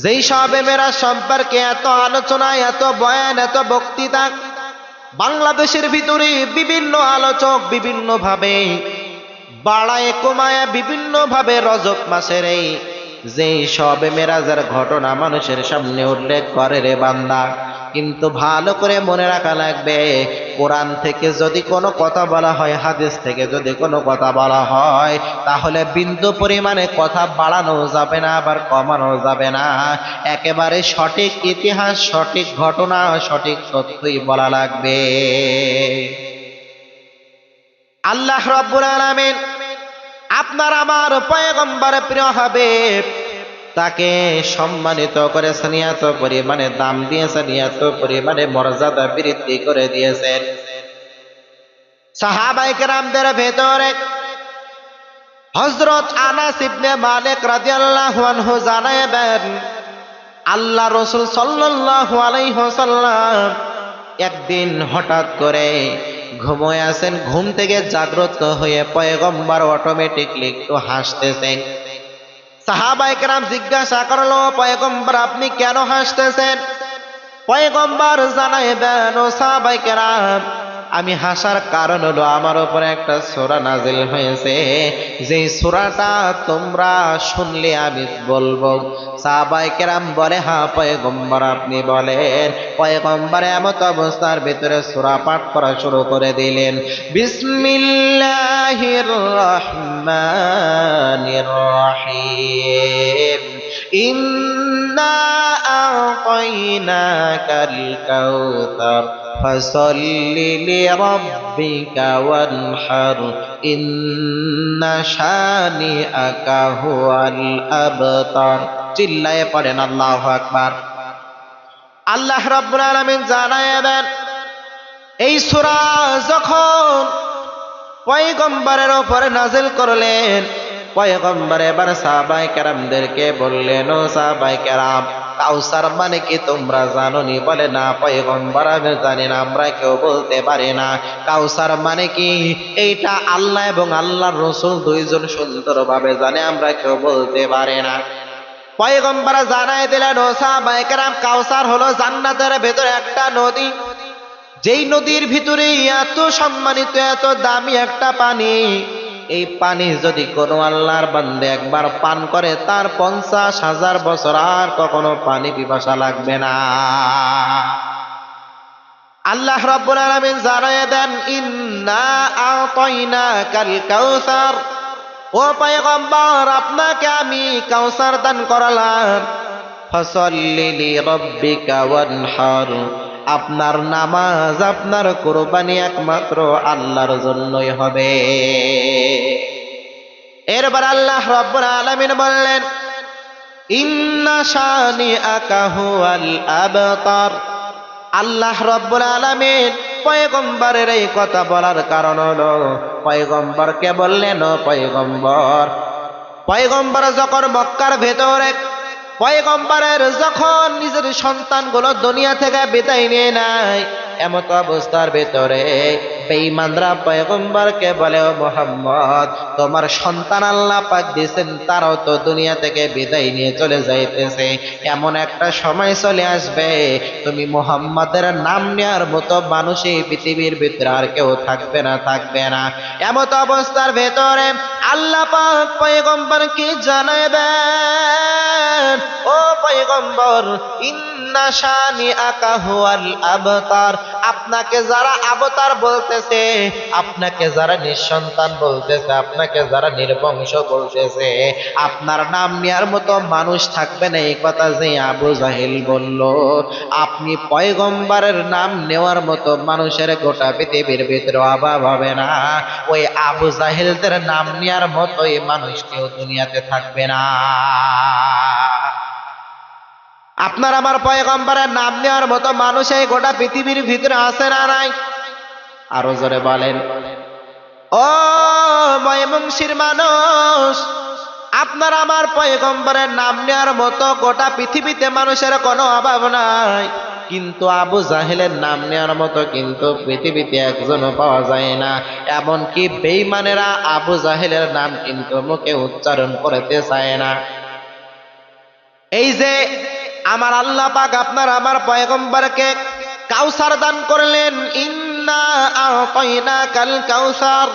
যেই শবে মেরাজ সম্পর্কে এত আলোচনা, এত বয়ান, এত বক্তৃতা বাংলাদেশের ভিতরে বিভিন্ন আলোচক বিভিন্ন ভাবে বাড়ায় কমায় বিভিন্ন ভাবে রজব মাসের এই যেই শবে মেরাজের ঘটনা মানুষের সামনে উল্লেখ করে রে বান্দা, কিন্তু ভালো করে মনে রাখা লাগবে, কোরআন থেকে যদি কোনো কথা বলা হয়, হাদিস থেকে যদি কোনো কথা বলা হয়, তাহলে বিন্দু পরিমাণে কথা বাড়ানো যাবে না, আবার কমানো যাবে না। একেবারে সঠিক ইতিহাস, সঠিক ঘটনা, সঠিক সত্যই বলা লাগবে। আল্লাহ রাব্বুল আলামিন আপনার আমার পয়গম্বর প্রিয় হাবিব তাকে সম্মানিত করেছেন, এত পরিমাণে দাম দিয়েছেন, এত পরিমাণে মর্যাদা বৃদ্ধি করে দিয়েছেন। সাহাবায়ে কেরামদের ভেতরে হযরত আনাস ইবনে মালিক রাদিয়াল্লাহু আনহু জানায় দেন, আল্লাহ রাসূল সাল্লাল্লাহু আলাইহি ওয়াসাল্লাম একদিন হঠাৎ করে ঘুমিয়ে আছেন, ঘুম থেকে জাগ্রত হয়ে পয়গম্বর অটোমেটিকলি একটু হাসতেছেন। সাহাবায়ে কেরাম জিজ্ঞাসা করলো, পয়গম্বর আপনি কেন হাসতেছেন? পয়গম্বর জানায় দেন, ও সাহাবায়ে কেরাম, আমি হাসার কারণ হলো আমার উপরে একটা সূরা নাজিল হয়েছে, যে সূরাটা তোমরা শুনলে আমি বলবো। সাহাবায়ে কেরাম বলে, হ্যাঁ পয়গম্বর আপনি বলেন। পয়গম্বর এমত অবস্থার ভিতরে সূরা পাঠ করা শুরু করে দিলেন, বিসমিল্লাহির রহমানির রহিম, ইন্না আ'তাইনাকাল কাউসার ফাসাল্লি লিরাব্বিকা ওয়ানহার ইন্না শানিআকা হুয়াল আবতার। চিল্লায়ে পড়েন আল্লাহু আকবার। আল্লাহ রাব্বুল আলামিন জানায় দেন, এই সূরা যখন পয়গম্বরের উপরে নাজিল করলেন, পয়গম্বর এবার সাহাবায়ে কেরামদেরকে বললেন, ও সাহাবায়ে কেরাম, কাউসার মানে কি তোমরা জানোনি? বলে, না পয়গম্বর আমি জানি না, আমরা কেউ বলতে পারি না। কাউসার মানে কি? এইটা আল্লাহ এবং আল্লাহর রাসূল দুইজন সুন্দরভাবে জানে, আমরা কেউ বলতে পারি না। পয়গম্বর জানায় দিলেন, ও সাহাবায়ে কেরাম, কাউসার হলো জান্নাতের ভেতরে একটা নদী, যেই নদীর ভিতরে এত সম্মানিত, এত দামি একটা পানি, এই পানি যদি কোনো আল্লাহর বান্দা একবার পান করে, তার 50,000 বছর আর কখনো পানি পিপাসা লাগবে না। আল্লাহ রাব্বুল আলামিন জানায় দেন, ইন্না আ'তাইনাকাল কাউসার, ও পয়গম্বর আপনাকে আমি কাউসার দান করালাম, ফাসাল্লি লিরাব্বিকা ওয়ানহার, আপনার নামাজ, আপনার কুরবানি একমাত্র আল্লাহর জন্যই হবে। এরপর আল্লাহ রাব্বুল আলামিন বললেন, ইন্না শানিআকা হুয়াল আবতার। আল্লাহ রাব্বুল আলামিন পয়গম্বরের এই কথা বলার কারণ হলো, পয়গম্বরকে বললেন, ও পয়গম্বর, পয়গম্বর যখন মক্কার ভেতরে, পয়গম্বরের যখন নিজের সন্তানগুলো দুনিয়া থেকে বিদায় নিয়ে নেয়, এমত অবস্থার ভেতরে বেঈমানরা পয়গম্বরকে বলে, ও মুহাম্মদ, তোমার সন্তান আল্লাহ পাক দিয়েছেন, তারাও তো দুনিয়া থেকে বিদায় নিয়ে চলে যাইতেছে, এমন একটা সময় চলে আসবে তুমি মুহাম্মাদের নাম নেওয়ার মতো মানুষ এই পৃথিবীর ভিতরে আর কেউ থাকবে না, থাকবে না। এমত অবস্থার ভেতরে আল্লাহ পাক পয়গম্বরকে জানায় দেন, ও পয়গম্বর, ইন্না শানিআকা হুয়াল আবতার, আপনাকে যারা আবতার বলতেছে, আপনাকে যারা নিঃসন্তান বলতেছে, আপনাকে যারা নির্বংশ বলতেছে, আপনার নাম নেওয়ার মতো মানুষ থাকবে না, এই কথা যে আবু জাহেল বলল, আপনি পয়গম্বরের নাম নেওয়ার মতো মানুষের গোটা পৃথিবীর ভিতরে অভাব হবে না। ওই আবু জাহেলদের নাম নেওয়ার মতোই মানুষ কেউ দুনিয়াতে থাকবে না। আপনার আমার পয়গম্বরের নাম নেওয়ার মতো মানুষ এই গোটা পৃথিবীর ভিতরে আছে না নাই? আরো জোরে বলেন। ও ময়মনসির মানুষ, আপনার আমার পয়গম্বরের নাম নেওয়ার মতো গোটা পৃথিবীতে মানুষের কোনো অভাব নাই, কিন্তু আবু জাহেলের নাম নেওয়ার মতো কিন্তু পৃথিবীতে একজনও পাওয়া যায় না। এমনকি বেঈমানেরা আবু জাহেলের নাম কিন্তু মুখে উচ্চারণ করতে চায় না। এই যে আমার আল্লাহ পাক আপনার আমার পয়গম্বরকে কাউসার দান করলেন, ইন্না আ'তাইনাকাল কাউসার।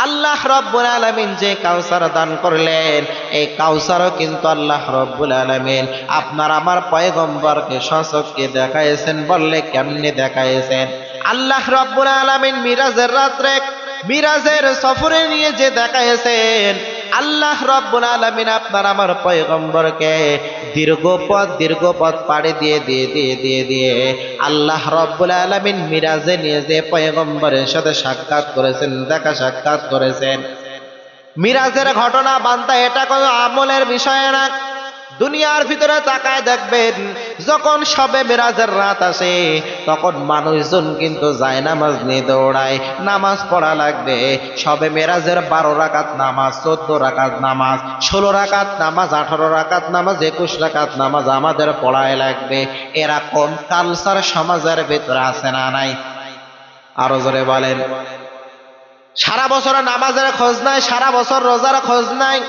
আল্লাহ রব্বুল আলামিন যে কাউসার দান করলেন, এই কাউসারও কিন্তু আল্লাহ রব্বুল আলামিন আপনার আমার পয়গম্বরকে স্বচক্ষে দেখাইছেন। বললে কেমনে দেখাইছেন? আল্লাহ রব্বুল আলামিন মিরাজের রাত্রে, মিরাজের সফরে নিয়ে যে দেখাইছেন, আল্লাহ রব্বুল আলামিন আপনার আমার পয়গম্বরকে দীর্ঘ পথ পাড়ি দিয়ে আল্লাহ রব্বুল আলামিন মিরাজে নিয়ে যে পয়গম্বরের সাথে সাক্ষাৎ করেছেন, দেখা সাক্ষাৎ করেছেন। মিরাজের ঘটনা বান্দা এটা কোনো আমলের বিষয় না। দুনিয়ার ভিতরে তাকায় দেখবেন, যখন সবে মিরাজের রাত আসে তখন মানুষজন কিন্তু যায় নামাজ নিয়ে দৌড়ায়, নামাজ পড়া লাগবে। সবে মিরাজের 12 রাকাত নামাজ, 14 রাকাত নামাজ, 16 রাকাত নামাজ, 18 রাকাত নামাজ, 21 রাকাত নামাজ আমাদের পড়ায় লাগবে। এরকম কালচার সমাজের ভিতরে আছে না নাই? আরো জোরে বলেন। সারা বছর নামাজের খোঁজ নাই, সারা বছর রোজার খোঁজ নাই,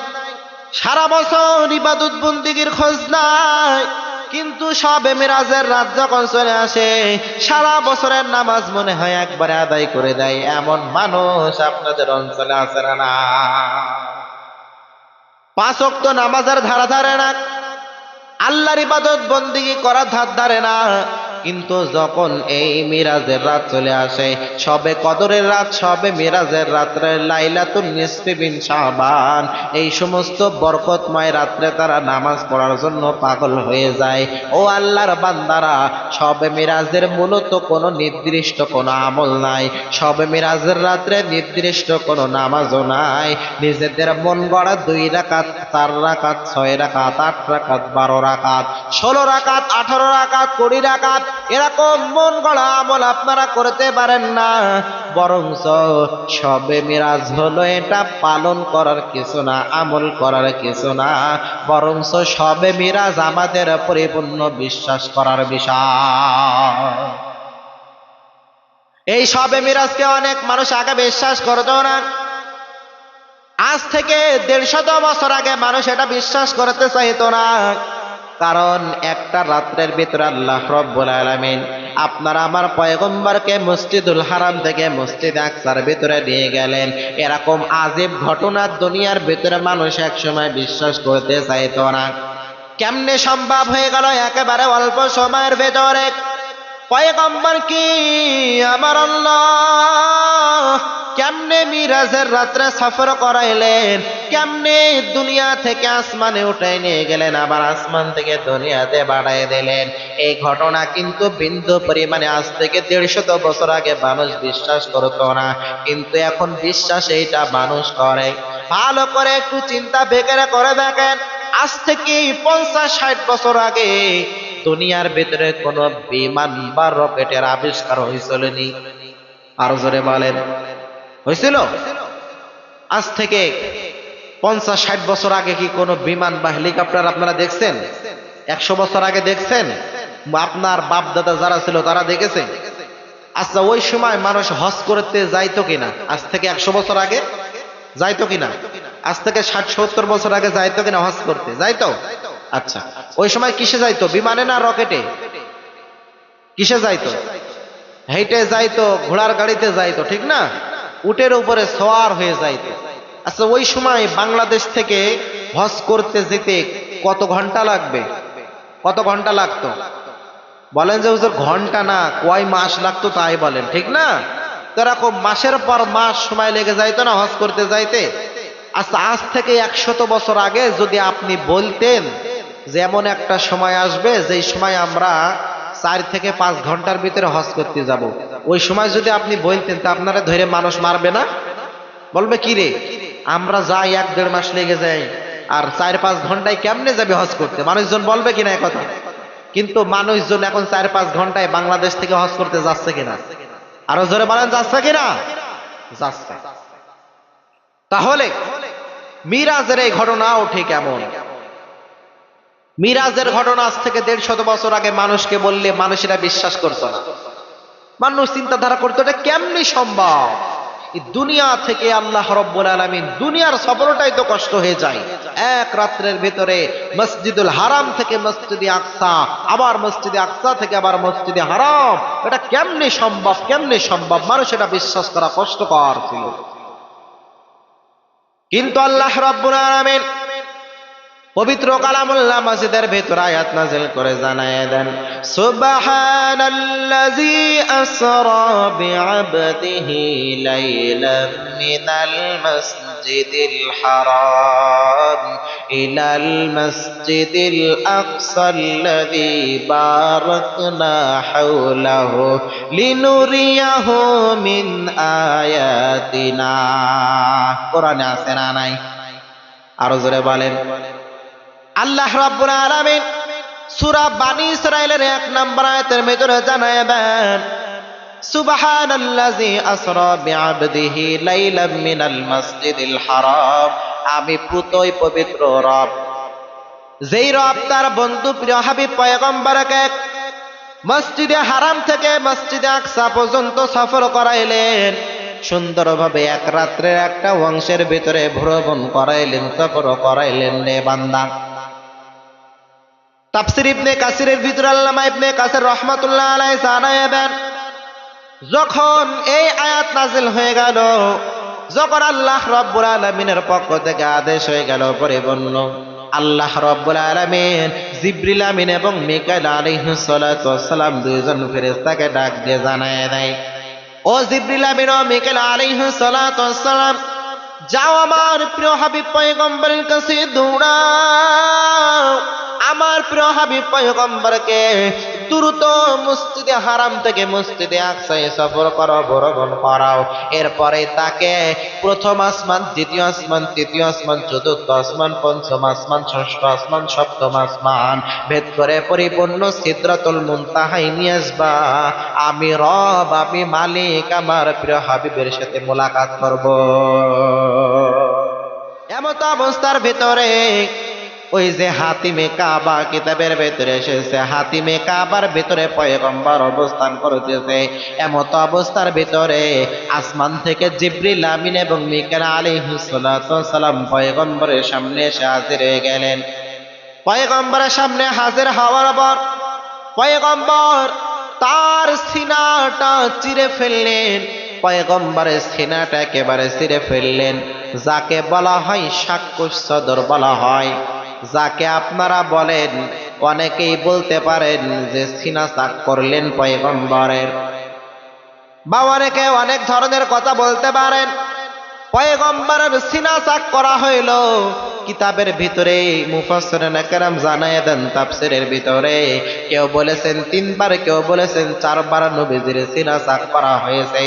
সারা বছর ইবাদত বন্দিগির খোঁজ নাই, কিন্তু সবে মিরাজের রাত যখন চলে আসে সারা বছরের নামাজ মনে হয় একবারে আদায় করে দেয়। এমন মানুষ আপনাদের অঞ্চলে আছে না? 5 ওয়াক্ত নামাজের ধারা ধারে না, আল্লাহর ইবাদত বন্দিগি করার ধার ধারে না, কিন্তু যখন এই মিরাজের রাত চলে আসে, সবে কদরের রাত, সবে মিরাজের রাত্রে, লাইলাতুন নিসফি বিন শাবান, এই সমস্ত বরকতময় রাত্রে তারা নামাজ পড়ার জন্য পাগল হয়ে যায়। ও আল্লাহর বান্দারা, সবে মিরাজের মূলত কোনো নির্দিষ্ট কোনো আমল নাই, সবে মিরাজের রাত্রে নির্দিষ্ট কোনো নামাজও নাই। নিজেদের মন গড়া 2 রাকাত, 4 রাকাত, 6 রাকাত, 8 রাকাত, 12 রাকাত, 16 রাকাত, 18 রাকাত, 20 রাকাত, এরকম মন গড়া আমল আপনারা করতে পারেন না। বরঞ্চ সবে মিরাজ হলো এটা পালন করার কিছু না, আমল করার কিছু না, বরঞ্চ সবে মিরাজ আমাদের পরিপূর্ণ বিশ্বাস করার বিষয়। এই সবে মিরাজকে অনেক মানুষ আগে বিশ্বাস করতো না। আজ থেকে 150 বছর আগে মানুষ এটা বিশ্বাস করতে চাইতো না। কারণ একটা রাত্রের ভিতরে আল্লাহ রব্বুল আলামিন আপনার আমার পয়গম্বরকে মসজিদুল হারাম থেকে মসজিদ আকসার ভিতরে নিয়ে গেলেন। এরকম আজীব ঘটনা দুনিয়ার ভিতরে মানুষ একসময় বিশ্বাস করতে চাইতো না। কেমনে সম্ভব হয়ে গেল একেবারে অল্প সময়ের ভেতরে? পয়গম্বর কি আমার আল্লাহ কেমনে মিরাজের রাত্রে সফর করাইলেন, কেমনে দুনিয়া থেকে আসমানে উঠাই নিয়ে গেলেন, আবার আসমান থেকে দুনিয়াতে বাড়াই দিলেন। এই ঘটনা কিন্তু বিন্দু পরিমাণে আজ থেকে 150 বছর আগে মানুষ বিশ্বাস করতো না, কিন্তু এখন বিশ্বাস এইটা মানুষ করে। ভালো করে একটু চিন্তা বেকার করে দেখেন, আজ থেকে 50-60 বছর আগে দুনিয়ার ভিতরে কোনো বিমান বা রকেটের আবিষ্কার হয়েছিল নি? আরো জোরে বলেন, হয়েছিল? আজ থেকে 50-60 বছর আগে কি কোনো বিমান বা হেলিকপ্টার আপনারা দেখছেন? 100 বছর আগে দেখছেন? আপনার বাপ দাদা যারা ছিল তারা দেখেছে? আচ্ছা, ওই সময় মানুষ হজ করতে যাইতো কিনা? আজ থেকে 100 বছর আগে যাইতো কিনা? আজ থেকে 60-70 বছর আগে যাইতো কিনা হজ করতে? যাইতো। আচ্ছা, ওই সময় কিসে যাইতো? বিমানে না রকেটে? কিসে যাইতো? হেঁটে যাইতো, ঘোড়ার গাড়িতে যাইতো, ঠিক না? উটের উপরে সওয়ার হয়ে যাইতো। আচ্ছা, ওই সময় বাংলাদেশ থেকে হজ করতে যেতে কত ঘন্টা লাগবে? কত ঘন্টা লাগতো? বলেন যে হুজুর ঘন্টা না, কয় মাস লাগতো তাই বলেন, ঠিক না? তো এরকম মাসের পর মাস সময় লেগে যাইতো না হজ করতে যাইতে? আচ্ছা, আজ থেকে 100 বছর আগে যদি আপনি বলতেন যে এমন একটা সময় আসবে যেই সময় আমরা 4 থেকে 5 ঘন্টার ভিতরে হজ করতে যাব, ওই সময় যদি আপনি বলতেন, তা আপনারা ধরে মানুষ মারবে না? বলবে কি রে, আমরা যাই 1-1.5 মাস লেগে যাই, আর 4-5 ঘন্টায় কেমনে যাবে হজ করতে? মানুষজন বলবে কিনা এই কথা? কিন্তু মানুষজন এখন 4-5 ঘন্টায় বাংলাদেশ থেকে হজ করতে যাচ্ছে কিনা? আরো জোরে বলেন, যাচ্ছে কিনা? যাচ্ছে। তাহলে মিরাজের এই ঘটনাও ঠিক এমন। মিরাজের ঘটনা আজ থেকে 150 বছর আগে মানুষকে বললে মানুষেরা বিশ্বাস করতো না। মানুষ চিন্তাধারা করতো এটা কেমনি সম্ভব? এই দুনিয়া থেকে আল্লাহ রাব্বুল আলামিন দুনিয়ার সফরটাই তো কষ্ট হয়ে যায়। এক রাত্রের ভিতরে মসজিদুল হারাম থেকে মসজিদে আকসা, আবার মসজিদে আকসা থেকে আবার মসজিদে হারাম, এটা কেমনে সম্ভব? কেমনে সম্ভব? মানুষ এটা বিশ্বাস করা কষ্টকর ছিল। কিন্তু আল্লাহ রাব্বুল আলামিন পবিত্র কালামুল্লাহ মসজিদের ভিতরে আয়াত নাযিল করে জানায় দেন, সুবহানাল্লাযী আসরা বিআবদিহি লাইলাম মিনাল মাসজিদিল হারাম ইলাল মাসজিদিল আকসাল্লাযী বারাকনা হাওলাহু লিনুরিয়াহু মিন আয়াতিনা। কোরআনে আছে না নাই? আরো জোরে বলেন। আল্লাহ রাব্বুল আলামিন সূরা বানী ইসরাঈলের 1 নম্বর আয়াতের ভিতরে জানায় দেন, সুবহানাল্লাযী আসরা বিআবদিহি লাইলাম মিনাল মাসজিদিল হারাম, আমি পুতই পবিত্র রব, যেই রব তার বন্ধু প্রিয় হাবিব পয়গম্বরকে মসজিদে হারাম থেকে মসজিদে আকসা পর্যন্ত সফর করাইলেন, সুন্দরভাবে এক রাত্রের একটা অংশের ভিতরে ভ্রমণ করাইলেন, সফর করাইলেন রে বান্দা। তাফসীর ইবনে কাসিরের ভিতরে আল্লামা ইবনে কাসির রাহমাতুল্লাহ আলাইহি জানায় দেন, যখন এই আয়াত নাযিল হয়ে গেল, যখন আল্লাহ রাব্বুল আলামিনের পক্ষ থেকে আদেশ হয়ে গেল পরিপূর্ণ, আল্লাহ রাব্বুল আলামিন জিবরিল আমিন এবং মিকাইল আলাইহিস সালাতু ওয়াস সালাম দুইজন ফেরেশতাকে ডাক দিয়ে জানায় দেয়, ও জিবরিল আমিন ও মিকাইল আলাইহিস সালাতু ওয়াস সালাম, যাও আমার প্রিয় হাবিব পয়গম্বরের কাছে দৌড়াও, আমার প্রিয় হাবিব পয়গম্বরকে দ্রুত মসজিদে হারাম থেকে মসজিদে আকসায় সফর করো, ভ্রমণ করাও। এরপরে তাকে প্রথম আসমান, দ্বিতীয় আসমান, তৃতীয় আসমান, চতুর্থ আসমান, পঞ্চম আসমান, ষষ্ঠ আসমান, সপ্তম আসমান ভেদ করে পরিপূর্ণ সিদরাতুল মুনতাহায় নিয়ে আসবা। আমি রব, আমি মালিক, আমার প্রিয় হাবিবের সাথে মোলাকাত করব। এমত অবস্থার ভিতরে ওই যে হাতিমে কাবা কিতাবের ভেতরে এসেছে, হাতিমে কাবার ভিতরে পয়গম্বর অবস্থান করতেছে। এমত অবস্থার ভিতরে আসমান থেকে জিবরিল আমিন এবং মিকাইল আলাইহিস সালাতু ওয়াস সালাম পয়গম্বরের সামনে এসে হাজির হয়ে গেলেন। পয়গম্বরের সামনে হাজির হওয়ার পর পয়গম্বর তার সিনাটা চিরে ফেললেন, পয়গম্বরের সিনাটা একেবারে চিরে ফেললেন, যাকে বলা হয় শাক্কুস সদর বলা হয়, যাকে আপনারা বলেন, অনেকেই বলতে পারেন যে সিনা চাক করলেন পয়গম্বরের, বা অনেকে অনেক ধরনের কথা বলতে পারেন। পয়গম্বরের সিনা চাক করা হইল। কিতাবের ভিতরে মুফাসসিরিনে কেরাম জানায় দেন, তাফসীরের ভিতরে কেউ বলেছেন 3 বার, কেউ বলেছেন 4 বার নবীজির সিনা চাক করা হয়েছে।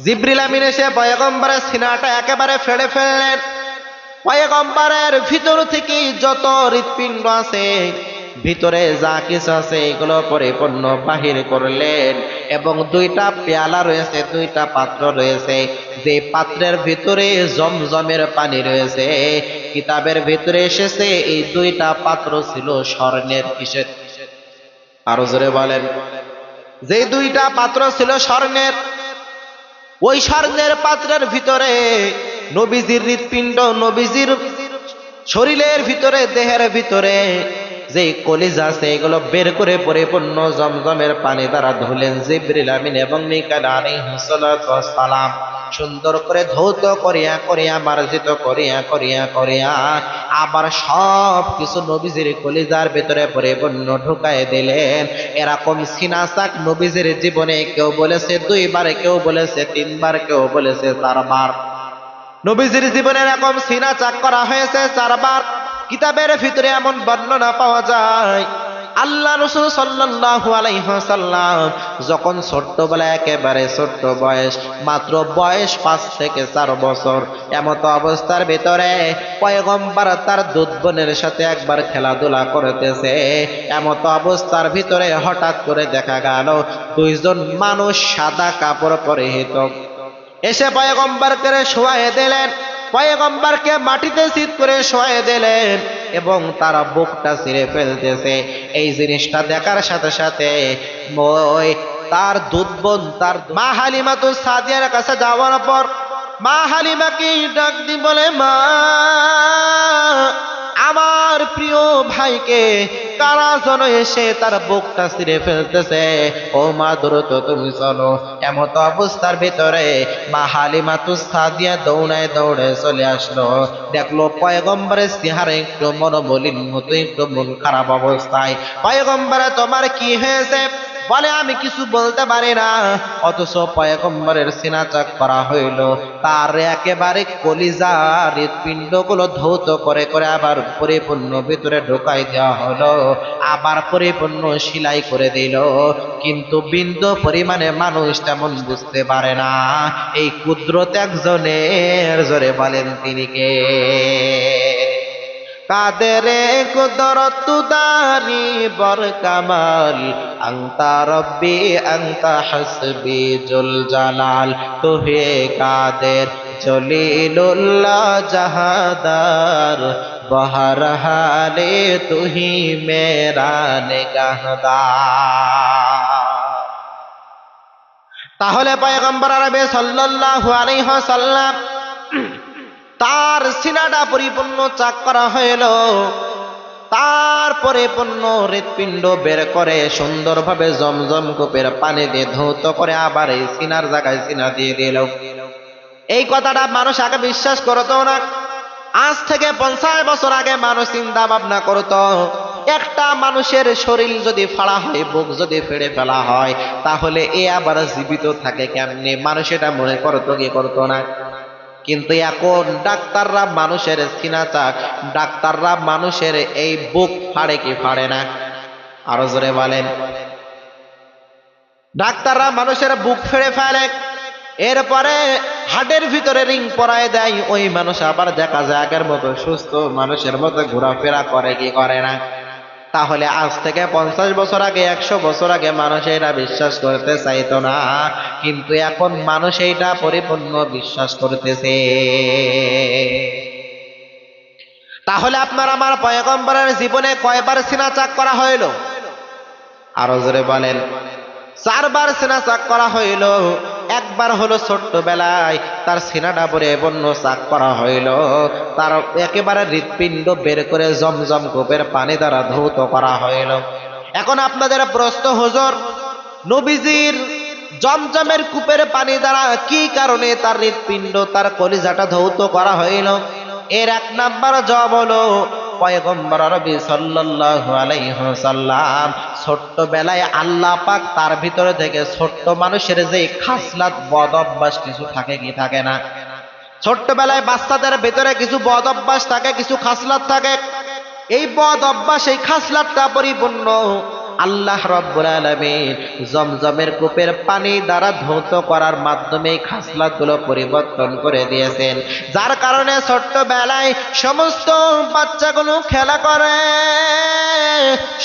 জিবরিল আমিন এসে পয়গম্বরের সিনাটা একেবারে ফেড়ে ফেললেন। পয়গম্বরের ভিতর থেকে যত হৃৎপিণ্ড আছে, ভিতরে যা কিছু আছে, এগুলো পরিপূর্ণ বাহির করলেন। এবং 2টা পেয়ালা রয়েছে, 2টা পাত্র রয়েছে, যে পাত্রের ভিতরে জমজমের পানি রয়েছে। কিতাবের ভিতরে এসেছে এই 2টা পাত্র ছিল স্বর্ণের। কিসের? আরো জোরে বলেন। যে 2টা পাত্র ছিল স্বর্ণের, ওই স্বর্ণের পাত্রের ভিতরে নবীজির হৃৎপিণ্ড, নবীজির শরীরের ভিতরে, দেহের ভিতরে যে কলিজা আছে, এগুলো বের করে পরিপূর্ণ জমজমের পানি দ্বারা ধুলেন জিবরিল আমিন এবং মিকাইল আলাইহিস সালাতু ওয়াস সালাম। সুন্দর করে ধৌত করিয়া করিয়া, মার্জিত করিয়া করিয়া করিয়া আবার সব কিছু নবীজির কলিজার ভিতরে পরিপূর্ণ ঢুকায় দিলেন। এরকম সিনা চাক নবীজির জীবনে কেউ বলেছে 2 বার, কেউ বলেছে 3 বার, কেউ বলেছে 4 বার। নবীজির জীবনে এরকম সিনা চাক করা হয়েছে 4 বার। কিতাবের ভিতরে এমন বর্ণনা পাওয়া যায়, আল্লাহ রাসূল সাল্লাল্লাহু আলাইহি ওয়াসাল্লাম যখন ছোট্টবেলায়, একেবারে ছোট্ট বয়স, মাত্র বয়স 5 থেকে 4 বছর, এমত অবস্থার ভিতরে পয়গম্বর তার দুধ বোনের সাথে একবার খেলাধুলা করতেছে। এমত অবস্থার ভিতরে হঠাৎ করে দেখা গেল 2 জন মানুষ সাদা কাপড় পরিহিত এসে পয়গম্বরকে শোয়ায়ে দিলেন, পয়গম্বরকে মাটিতে চিৎ করে শোয়ায়ে দিলেন এবং তারা বুকটা ছিঁড়ে ফেলতেছে। এই জিনিসটা দেখার সাথে সাথে ওই তার দুধ বোন তার মা হালিমাতুস সাদিয়ার কাছে যাওয়ার পর মা হালিমাকে ডাক দি বলে, মা আমার প্রিয় ভাইকে কারা যেন এসে তার বুকটা ছিঁড়ে ফেলতেছে, ও মা দ্রুত তুমি চলো। এমত অবস্থার ভিতরে মা হালিমাতুস সাদিয়া দৌড়ায় দৌড়ে চলে আসলো, দেখলো পয়গম্বরের চেহারা একটু মনোবলীর মতো, একটু মন খারাপ অবস্থায়। পয়গম্বরে তোমার কি হয়েছে? বলে, আমি কিছু বলতে পারি না। অথচ পয়গম্বরের সিনা চাক করা হইল, তার একেবারে কলিজা হৃৎপিণ্ডগুলো ধৌত করে করে আবার পরিপূর্ণ ভিতরে ঢোকাই দেওয়া হলো, আবার পরিপূর্ণ সেলাই করে দিল। কিন্তু বিন্দু পরিমাণে মানুষ তেমন বুঝতে পারে না এই কুদরত একজনের। জোরে বলেন তিনি কে? কাদেরে কুদরত দারি বর কামাল, আংতা রব্বি আংতা হাসবি জুল জালাল, তুহে কাদের জলিলুল্লাহ জাহাদার, বহর হালে তুহি মেরা নিগাহদার। তাহলে পয়গম্বর আরবে সাল্লাল্লাহু আলাইহি ওয়াসাল্লাম তার সিনাটা পরিপূর্ণ চাক করা হইল, তার পরিপূর্ণ হৃৎপিণ্ড বের করে সুন্দরভাবে জমজম কূপের পানি দিয়ে ধৌত করে আবার এই সিনার জায়গায় সিনা দিয়ে দিল। এই কথাটা মানুষ আগে বিশ্বাস করতো না। আজ থেকে 50 বছর আগে মানুষ চিন্তা ভাবনা করতো একটা মানুষের শরীর যদি ফাড়া হয়, বুক যদি ফেড়ে ফেলা হয়, তাহলে এ আবার জীবিত থাকে কেমনে? মানুষ এটা মনে করতো কি করতো না? কিন্তু এখন ডাক্তাররা মানুষের সিনা চাক, ডাক্তাররা মানুষের এই বুক ফাড়ে কি ফাড়ে না? আরো জোরে বলেন। ডাক্তাররা মানুষের বুক ফেড়ে ফেলে, এরপরে হার্টের ভিতরে রিং পরায় দেয়, ওই মানুষ আবার দেখা যায় আগের মতো সুস্থ মানুষের মতো ঘোরাফেরা করে কি করে না? তাহলে আজ থেকে 50 বছর আগে, 100 বছর আগে মানুষ এটা বিশ্বাস করতে চাইতো না, কিন্তু এখন মানুষ এইটা পরিপূর্ণ বিশ্বাস করতেছে। তাহলে আপনার আমার পয়গম্বরের জীবনে কয়বার সিনা চাক করা হইল? আরো জোরে বলেন। 4 বার সিনা চাক করা হইল। একবার হলো ছোট্টবেলায় তার সিনাটা পরে বন্য চাক করা হইল, তার একেবারে হৃৎপিণ্ড বের করে জমজম কূপের পানি দ্বারা ধৌত করা হইল। এখন আপনাদের প্রশ্ন, হুজুর নবীজির জমজমের কূপের পানি দ্বারা কি কারণে তার হৃৎপিণ্ড তার কলিজাটা ধৌত করা হইল? এর 1 নাম্বার জবাব হলো, পয়গম্বর আরবি সাল্লাল্লাহু আলাইহি ওয়াসাল্লাম ছোট্টবেলায় আল্লাহ পাক তার ভিতরে থেকে ছোট্ট মানুষের যে খাসলাত বদ অভ্যাস কিছু থাকে কি থাকে না? ছোট্টবেলায় বাচ্চাদের ভিতরে কিছু বদ অভ্যাস থাকে, কিছু খাসলাত থাকে। এই বদ অভ্যাস, এই খাসলাতটা পরিপূর্ণ আল্লাহ রাব্বুল আলামিন জমজমের কূপের পানি দ্বারা ধৌত করার মাধ্যমে এই খাসলাতগুলো পরিবর্তন করে দিয়েছেন, যার কারণে ছোট্টবেলায় সমস্ত বাচ্চাগুলো খেলা করে,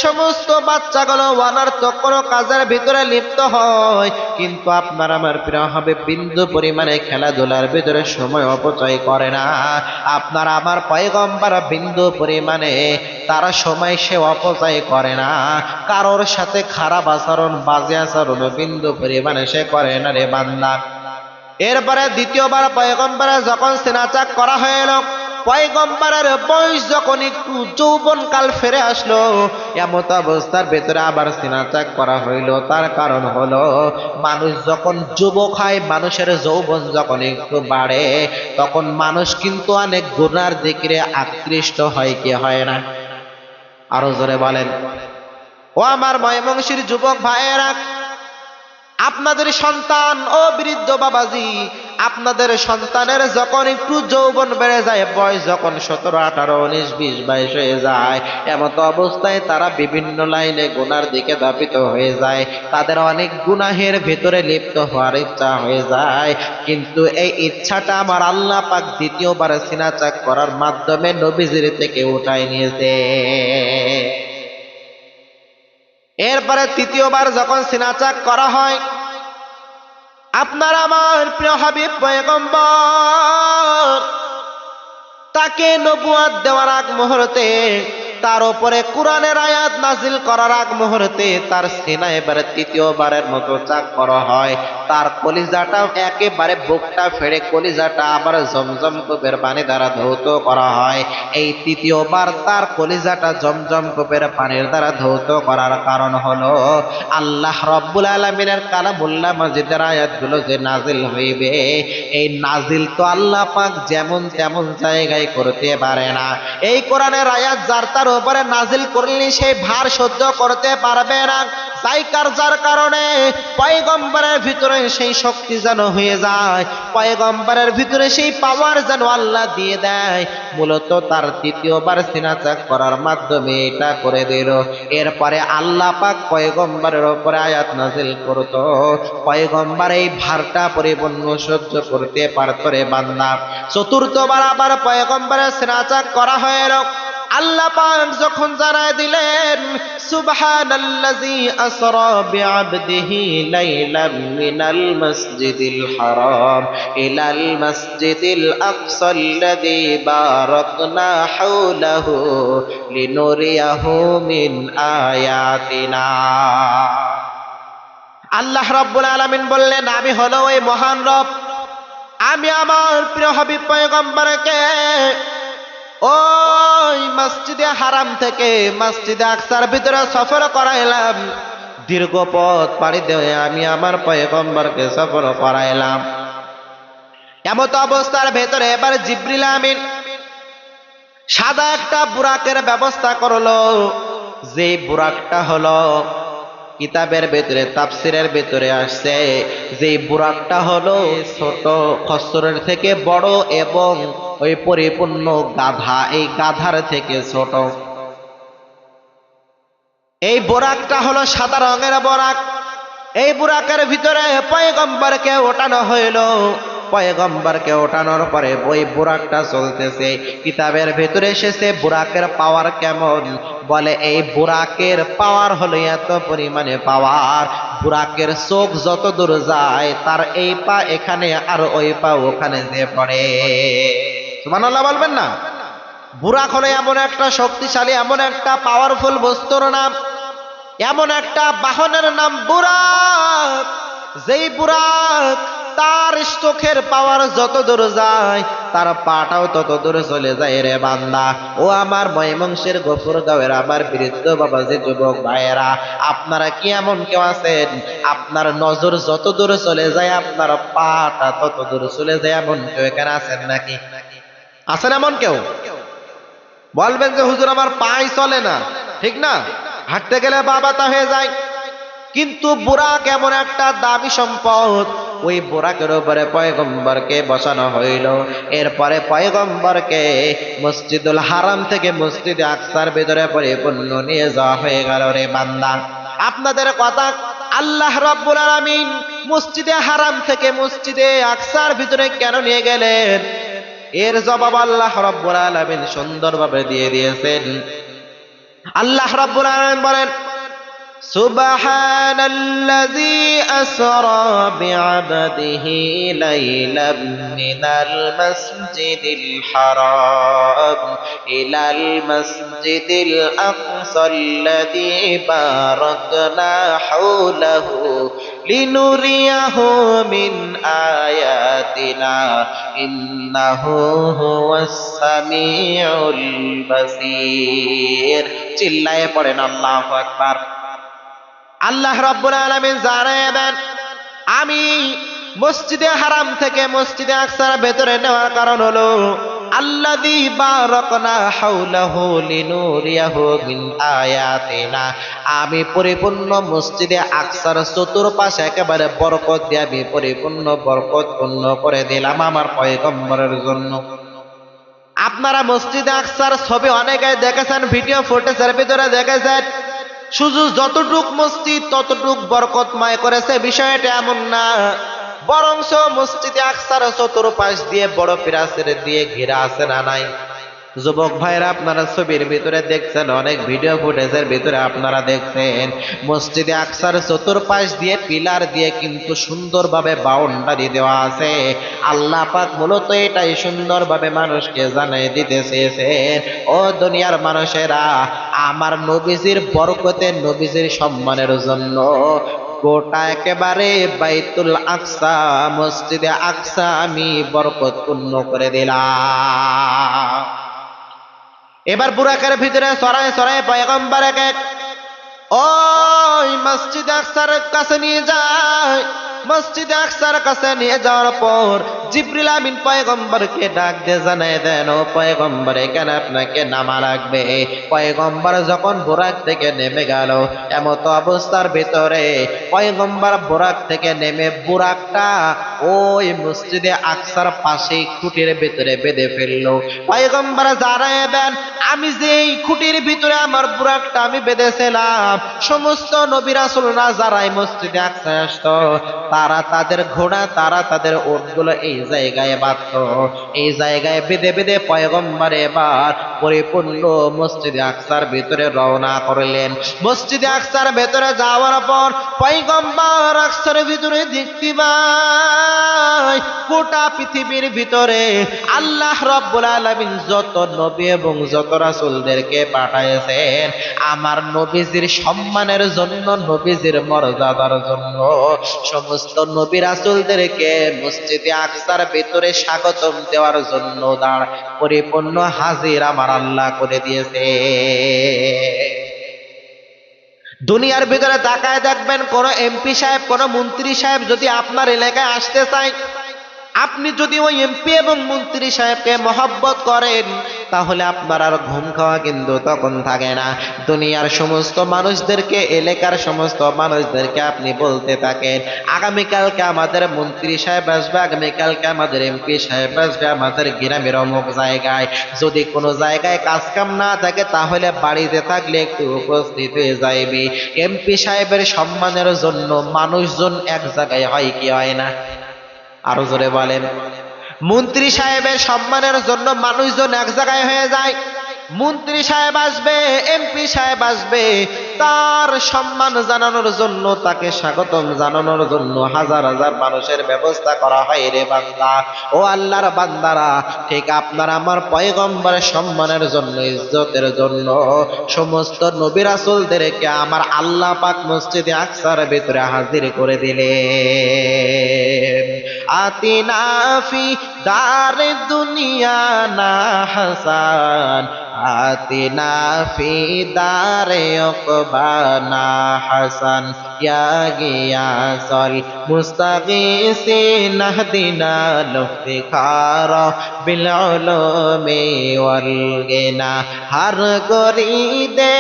সমস্ত বাচ্চাগুলো অনর্থক কোনো কাজের ভিতরে লিপ্ত হয়, কিন্তু আপনার আমার প্রিয় হবে বিন্দু পরিমাণে খেলাধুলার ভিতরে সময় অপচয় করে না। আপনার আমার পয়গম্বর বিন্দু পরিমাণে তারা সময় সে অপচয় করে না, কারোর সাথে খারাপ আচরণ, বাজে আচরণ বিন্দু পরিমাণে সে করে না রে বান্দা। এরপরে দ্বিতীয়বার পয়গম্বরের যখন সিনা চাক করা হইল, পয়গম্বরের বয়স যখন একটু যৌবনকাল ফিরে আসলো, এমত অবস্থার ভেতরে আবার সিনা চাক করা হইল। তার কারণ হলো মানুষ যখন যুবক হয়, মানুষের যৌবন যখন একটু বাড়ে, তখন মানুষ কিন্তু অনেক গুনার দিকে আকৃষ্ট হয় কি হয় না? আরো জোরে বলেন। ও আমার ময়মনসিংহের যুবক ভাইয়েরা, আপনাদের সন্তান ও বৃদ্ধ বাবাজি, আপনাদের সন্তানের যখন একটু যৌবন বেড়ে যায়, বয়স যখন 17, 18, 19, 20, 22 হয়ে যায়, এমত অবস্থায় তারা বিভিন্ন লাইনে গুনার দিকে ধাবিত হয়ে যায়, তাদের অনেক গুনাহের ভেতরে লিপ্ত হওয়ার ইচ্ছা হয়ে যায়। কিন্তু এই ইচ্ছাটা আমার আল্লাহ পাক দ্বিতীয়বার সিনা চাক করার মাধ্যমে নবীজির থেকে উঠায় নিয়েছে। এরপরে তৃতীয়বার যখন সিনা চাক করা হয়, আপনার আমার প্রিয় হাবিব পয়গম্বর তাকে নবুয়ত দেওয়ার আগ মুহূর্তে তার উপরে কোরআনের আয়াত নাজিল করার আগ মুহূর্তে তার সিনা এবারে তৃতীয়বারের মতো চাক করা হয়, তার কলিজাটা একেবারে বুকটা ফেড়ে কলিজাটা আবার জমজম কূপের পানি দ্বারা ধৌত করা হয়। এই তৃতীয়বার তার কলিজাটা জমজম কূপের পানির দ্বারা ধৌত করার কারণ হলো আল্লাহ রব্বুল আলামিনের কালামুল্লাহ মাজিদের আয়াতগুলো যে নাজিল হইবে, এই নাজিল তো আল্লাহ পাক যেমন তেমন জায়গায় করতে পারে না। এই কোরআনের আয়াত যার তার উপরে নাজিল করলে সেই ভার সহ্য করতে পারবে না, যার কারণে পয়গম্বরের ভিতরে সেই শক্তি যেন হয়ে যায়, পয়গম্বরের ভিতরে সেই পাওয়ার যেন আল্লাহ দিয়ে দেয়। মূলত তার তৃতীয়বার সিনা চাক করার মাধ্যমে এটা করে দিল। এরপরে আল্লাহ পাক পয়গম্বরের উপরে আয়াত নাজিল করত, পয়গম্বর এই ভারটা পরিপূর্ণ সহ্য করতে পারত রে বান্দা। চতুর্থবার আবার পয়গম্বরের সিনা চাক করা হয়ে গেল। আল্লাহ পাক যখন জানায় দিলেন সুবহানাল্লাযী আসরা বিআবদিহি লাইলাম মিনাল মাসজিদিল হারাম ইলাল মাসজিদিল আকসাল্লাযী বারাকনা হাওলাহু লিনুরিয়াহু মিন আয়াতিনা। আল্লাহ রাব্বুল আলামিন বললেন, আমি হলো ওই মহান রব, আমি আমার প্রিয় হাবিব পয়গম্বরকে ওই মসজিদে হারাম থেকে মসজিদে আকসার ভিতরে সফর করাইলাম। দীর্ঘ পথ পাড়ি দিয়ে আমি আমার পয়গম্বরকে সফর করাইলাম। এমত অবস্থার ভেতরে এবার জিবরিল আমিন সাদা একটা বুরাকের ব্যবস্থা করলো। যে বুরাকটা হলো কিতাবের ভেতরে তাফসিরের ভেতরে আসছে, যে বুরাকটা হলো ছোট খচ্চরের থেকে বড় এবং ওই পরিপূর্ণ গাধা এই গাধার থেকে ছোট। এই বুরাকটা হলো সাদা রঙের বুরাক। এই বুরাকের ভিতরে পয়গম্বরকে ওঠানো হইল। পয়গম্বরকে ওঠানোর পরে ওই বুরাকটা চলতেছে। কিতাবের ভেতরে এসেছে বুরাকের পাওয়ার কেমন, বলে এই বুরাকের পাওয়ার হলো এত পরিমাণে পাওয়ার, বুরাকের চোখ যত দূর যায় তার এই পা এখানে আর ওই পা ওখানে যে পড়ে। সুবহানাল্লাহ বলবেন না? বুরাক হলো এমন একটা শক্তিশালী, এমন একটা পাওয়ারফুল বস্তুর নাম, এমন একটা বাহনের নাম বুরাক। যেই বুরাক তার চোখের পাওয়ার যত দূর যায় তার পাটাও তত দূরে চলে যায় রে বান্দা। ও আমার ময়মনসিংহের গফুরগাঁওয়ের আমার বৃদ্ধ বাবাজি যুবক ভাইয়েরা, আপনারা কি এমন কেউ আছেন আপনার নজর যত দূরে চলে যায় আপনার পাটা তত দূরে চলে যায়? এমন কেউ এখানে আছেন নাকি? আছেন এমন কেউ? বলবেন যে হুজুর আমার পাই চলে না, ঠিক না, হাঁটতে গেলে বাবাতা হয়ে যায়। কিন্তু বুরাক এমন একটা দামি সম্পদ, ওই বুরাকের উপরে পয়গম্বরকে বসানো হইল। এরপরে পয়গম্বরকে মসজিদুল হারাম থেকে মসজিদে আকসার ভিতরে পরিপূর্ণ নিয়ে যাওয়া হয়ে গেল রে বান্দা। আপনাদের কথা, আল্লাহ রাব্বুল আলামিন মসজিদে হারাম থেকে মসজিদে আকসার ভিতরে কেন নিয়ে গেলেন, এর জবাব আল্লাহ রাব্বুল আলামিন সুন্দরভাবে দিয়ে দিয়েছেন। আল্লাহ রাব্বুল আলামিন বলেন, সুবহানাল্লাযী আসরা বিআবদিহি লাইলাম মিনাল মাসজিদিল হারাম ইলাল মাসজিদিল আকসাল্লাযী বারাকনা হাওলাহু লিনুরিয়াহু মিন আয়াতিনা ইন্নাহু হুয়াস সামিউল বাসীর। চিল্লায়ে পড়েন আল্লাহু আকবার। আল্লাহ রাব্বুল আলামিন জানায় দেন, আমি মসজিদে হারাম থেকে মসজিদে আকসার ভেতরে নেওয়ার কারণ হলো আল্লাযী বারাকনা হাওলাহু লিনুরিয়াহু মিন আয়াতিনা। আমি পরিপূর্ণ মসজিদে আকসার চতুর্পাশে একেবারে বরকত দিয়ে আমি পরিপূর্ণ বরকতপূর্ণ করে দিলাম আমার পয়গম্বরের জন্য। আপনারা মসজিদে আকসার ছবি অনেকে দেখেছেন, ভিডিও ফুটেজের ভিতরে দেখেছেন। শুধু যতটুক মসজিদ ততটুক বরকতময় করেছে বিষয়টা এমন না, বরংস মসজিদে আকসার চতুর্পাশ দিয়ে বড় প্রাচীর দিয়ে ঘেরা আছে না নাই? যুবক ভাইরা, আপনারা ছবির ভিতরে দেখছেন, অনেক ভিডিও ফুটেজের ভিতরে আপনারা দেখছেন মসজিদে আকসার চতুর্পাশ দিয়ে পিলার দিয়ে কিন্তু সুন্দরভাবে বাউন্ডারি দেওয়া আছে। আল্লাহ পাক মূলত এটাই সুন্দরভাবে মানুষকে জানাই দিতে চেয়েছেন, ও দুনিয়ার মানুষেরা, আমার নবীজির বরকতে, নবীজির সম্মানের জন্য গোটা একেবারে বাইতুল আকসা, মসজিদে আকসা আমি বরকতপূর্ণ করে দিলাম। এবার বুরাকের ভিতরে সরায় সরায় পয়গম্বর এক এক ওই মসজিদ আকসার কাছে নিয়ে যায়। মসজিদ আকসার কাছে নিয়ে যাওয়ার পর জিবরিল আমিন পয়গম্বরকে ডাক দিয়ে জানায় দেন, ও পয়গম্বর, এখানে আপনাকে নামা লাগবে। পয়গম্বর যখন বুরাক থেকে নেমে গেল, এমত অবস্থার ভিতরে পয়গম্বর বুরাক থেকে নেমে বুরাকটা ওই মসজিদে আকসার পাশেই খুঁটির ভিতরে বেঁধে ফেললো। পয়গম্বর জানায় দেন, আমি যে এই খুঁটির ভিতরে আমার বুরাকটা আমি বেঁধেছিলাম, সমস্ত নবী রাসূলরা যারা এই মসজিদে আকসায় আসতো, তারা তাদের ঘোড়া, তারা তাদের উটগুলো এই জায়গায় বাঁধত। এই জায়গায় বেঁধে বেঁধে পয়গম্বর এবার পরিপূর্ণ মসজিদে আকসার ভিতরে রওনা করলেন। মসজিদে আকসার ভিতরে যাওয়ার পর পয়গম্বর আকসার ভিতরে দেখতে পায় গোটা পৃথিবীর ভিতরে আল্লাহ রাব্বুল আলামিন যত নবী এবং যত রাসূলদেরকে পাঠাইছেন, আমার নবীজির সম্মানের জন্য, নবীজির মর্যাদার জন্য সমস্ত নবী রাসূলদেরকে মসজিদে আকসার ভিতরে স্বাগতম দেওয়ার জন্য পরিপূর্ণ হাজির আমার আল্লাহ করে দিয়েছে। দুনিয়ার ভিতরে তাকায় দেখবেন, কোন এমপি সাহেব, কোন মন্ত্রী সাহেব যদি আপনার এলাকায় আসতে চায়, আপনি যদি ওই এমপি এবং মন্ত্রী সাহেবকে মহব্বত করেন, তাহলে আপনার আর ঘুম খাওয়া কিন্তু তখন থাকে না। দুনিয়ার সমস্ত মানুষদেরকে, এলাকার সমস্ত মানুষদেরকে আপনি বলতে থাকেন, আগামীকালকে আমাদের মন্ত্রী সাহেব আসবে, আগামীকালকে আমাদের এমপি সাহেব আসবে আমাদের গ্রামের অমুক জায়গায়। যদি কোনো জায়গায় কাজ কাম না থাকে, তাহলে বাড়িতে থাকলে একটু উপস্থিত হয়ে যাইবি। এমপি সাহেবের সম্মানের জন্য মানুষজন এক জায়গায় হয় কি হয় না? আরো জোরে বলেন। মন্ত্রী সাহেবের সম্মানের জন্য মানুষজন এক জায়গায় হয়ে যায়। মন্ত্রী সাহেব আসবে, এমপি সাহেব আসবে, তার সম্মান জানানোর জন্য, তাকে স্বাগতম জানানোর জন্য হাজার হাজার মানুষের ব্যবস্থা করা হয় রে বান্দা। ও আল্লাহর বান্দারা, ঠিক আপনার আমার পয়গম্বরের সম্মানের জন্য, ইজ্জতের জন্য সমস্ত নবী রাসূলদেরকে আমার আল্লাহ পাক মসজিদে আকসার ভিতরে হাজির করে দিলেন। আতিনা ফি দারে দুনিয়া না হাসান, আতিনা ফি দারে উকবানা হাসান, ইয়া গিয়াসাল মুস্তাগীসিন আহদিনা লুফতিখার বিল উলুমি ওয়াল গিনা, হর গরিদে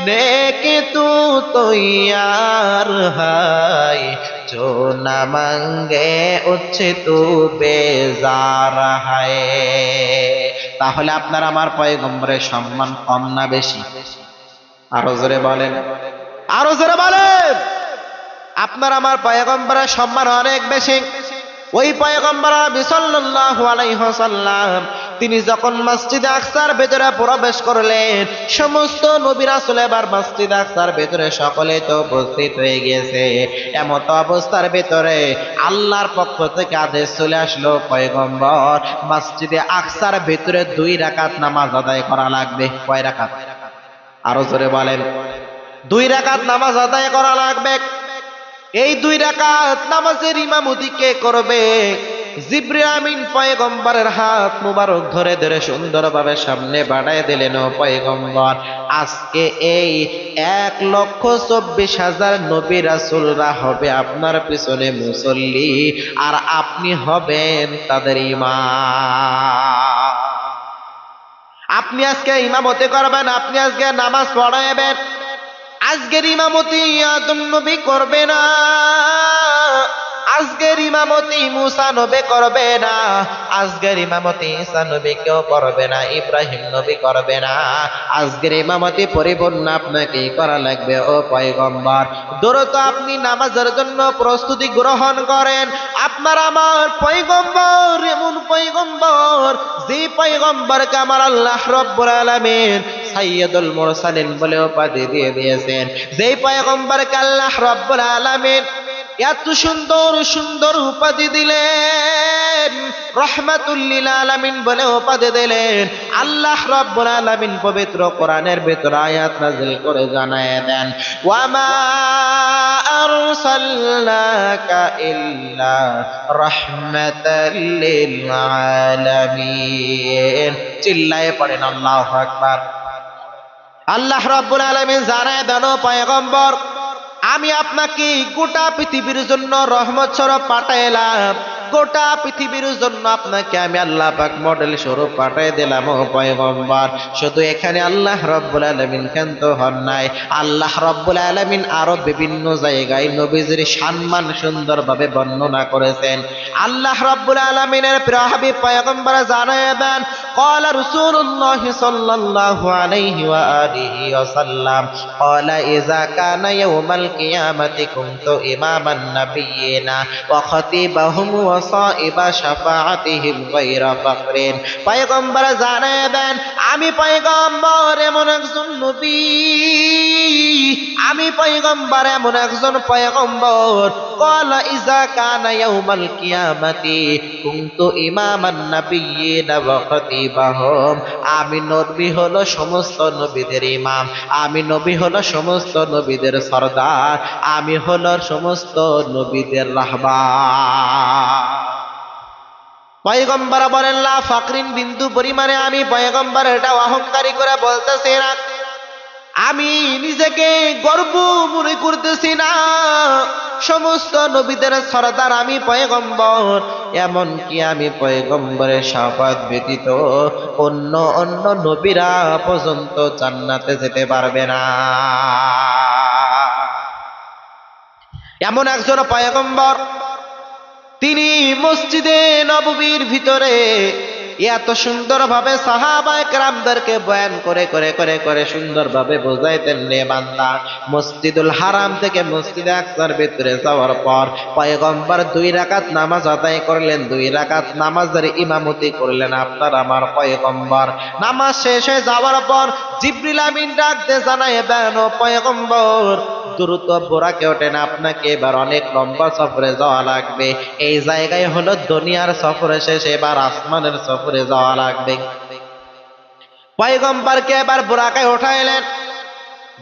নেক তু তৈয়ার হায়, जो न मांगे उच्चे तू बेजार है। তাহলে আপনার আমার পয়গম্বরের সম্মান কম না বেশি? আরো জোরে বলেন, আরো জোরে বলেন। আপনার আমার পয়গম্বরের সম্মান অনেক বেশি। ওই পয়গম্বর সাল্লাল্লাহু আলাইহি ওয়াসাল্লাম তিনি যখন মসজিদে আকসার ভেতরে প্রবেশ করলেন, সমস্ত নবী রাসূল এবার মসজিদে আকসার ভেতরে সকলে তো উপস্থিত হয়ে গিয়েছে। এমত অবস্থার ভেতরে আল্লাহর পক্ষ থেকে আদেশ চলে আসলো, পয়গম্বর মসজিদে আকসার ভেতরে 2 রাকাত নামাজ আদায় করা লাগবে। কয় রাকাত? আরো জোরে বলেন। 2 রাকাত নামাজ আদায় করা লাগবে। এই 2 রাকাত নামাজের ইমামতি কে করবে? জিবরিল আমিন পয়গম্বরের হাত মুবারক ধরে ধরে সুন্দরভাবে সামনে বাড়ায় দিলেন। ও পয়গম্বর, আজকে এই 1,24,000 নবী রাসূলরা হবে আপনার পিছনে মুসল্লি, আর আপনি হবেন তাদের ইমাম। আপনি আজকে ইমামতি করবেন, আপনি আজকে নামাজ পড়াবেন। আজকের ইমামতি আদম নবী করবে না, আজকের ইমামতি মুসা নবী করবে না, আজকের ইমামতি ঈসা নবী কেউ করবে না, ইব্রাহিম নবী করবে না, আজকের ইমামতি পরিপূর্ণ আপনাকেই করা লাগবে ও পয়গম্বর। দ্রুত আপনি নামাজের জন্য প্রস্তুতি গ্রহণ করেন। আপনার আমার পয়গম্বর এমন পয়গম্বর, যে পয়গম্বরকে আমার আল্লাহ রাব্বুল আলামিন সাইয়্যিদুল মুরসালিন বলে উপাধি দিয়ে দিয়েছেন, যেই পয়গম্বরকে আল্লাহ রাব্বুল আলামিন এত সুন্দর সুন্দর উপাধি দিলেন, রহমাতুল লিল আলামিন বলে উপাধি দিলেন। আল্লাহ রাব্বুল আলামিন পবিত্র কোরআনের ভিতর আয়াত নাযিল করে জানায় দেন, ওয়ামা আরসালনাকা ইল্লা রাহমাতাল লিল আলামিন। চিল্লায়ে পড়েন আল্লাহু আকবার। আল্লাহ রাব্বুল আলামিন জানায় দেন, পয়গম্বর আমি আপনাকে গোটা পৃথিবীর জন্য রহমত স্বরূপ পাঠাইলাম, গোটা পৃথিবীর জন্য আপনাকে আমি আল্লাহ পাক মডেল স্বরূপ পাঠিয়ে দিলাম ও পয়গম্বর। শুধু এখানে আল্লাহ রাব্বুল আলামিন ক্ষান্ত হন নাই, আল্লাহ রাব্বুল আলামিন আরো বিভিন্ন জায়গায় নবীজির সম্মান সুন্দরভাবে বর্ণনা করেছেন। আল্লাহ রাব্বুল আলামিনের প্রিয় হাবিব পয়গম্বর জানায় দেন, ক্বালা রাসূলুল্লাহ সাল্লাল্লাহু আলাইহি ওয়া আলিহি ওয়াসাল্লাম, ক্বালা ইযা কানা ইয়াউমাল কিয়ামাতি কুনতু ইমামান নাবিয়িনা ওয়া খাতিবাহুম ওয়া সাইবা শাফাআতিহিম গায়রা ফাকরিন। পয়গম্বর জানায় দেন, আমি পয়গম্বর এমন একজন নবী, আমি পয়গম্বর এমন একজন পয়গম্বর, ক্বালা ইযা কানা ইয়াউমাল কিয়ামাতি কুনতু ইমামান নাবিয়িনা ওয়া খাতিবাহুম। আমি নবী হলো সমস্ত নবীদের ইমাম, আমি নবী হলো সমস্ত নবীদের সরদার, আমি হলো সমস্ত নবীদের রাহবার। পয়গম্বর বলেন, লা ফাকরিন, বিন্দু পরিমাণে আমি পয়গম্বর এটা অহংকারী করে বলতেছি না, আমি নিজেকে গর্ব মনে করতেছি না, সমস্ত নবীদের সরদার আমি পয়গম্বর, এমন কি আমি পয়গম্বরের শাফাত ব্যতীত অন্য অন্য নবীরা পর্যন্ত জান্নাতে যেতে পারবে না। এমন একজন পয়গম্বর, তিনি মসজিদে নববীর ভিতরে এত সুন্দরভাবে সাহাবায়ে কেরামদেরকে বয়ান করে করে করে করে সুন্দরভাবে বোঝাইতেন, রে বান্দা, মসজিদুল হারাম থেকে মসজিদে আকসার ভিতরে যাওয়ার পর পয়গম্বর 2 রাকাত নামাজ আদায় করলেন, 2 রাকাত নামাজের ইমামতি করলেন আপনার আমার পয়গম্বর। নামাজ শেষ হয়ে যাওয়ার পর জিবরিল আমিন ডাক দিয়ে জানায় দেন, ও পয়গম্বর দ্রুত বোরাকে ওঠেন, আপনাকে এবার অনেক লম্বা সফরে যাওয়া লাগবে। এই জায়গায় হলো দুনিয়ার সফরে শেষে এবার আসমানের সফরে যাওয়া লাগবে। পয়গম্বরকে এবার বোরাকায় উঠাইলেন,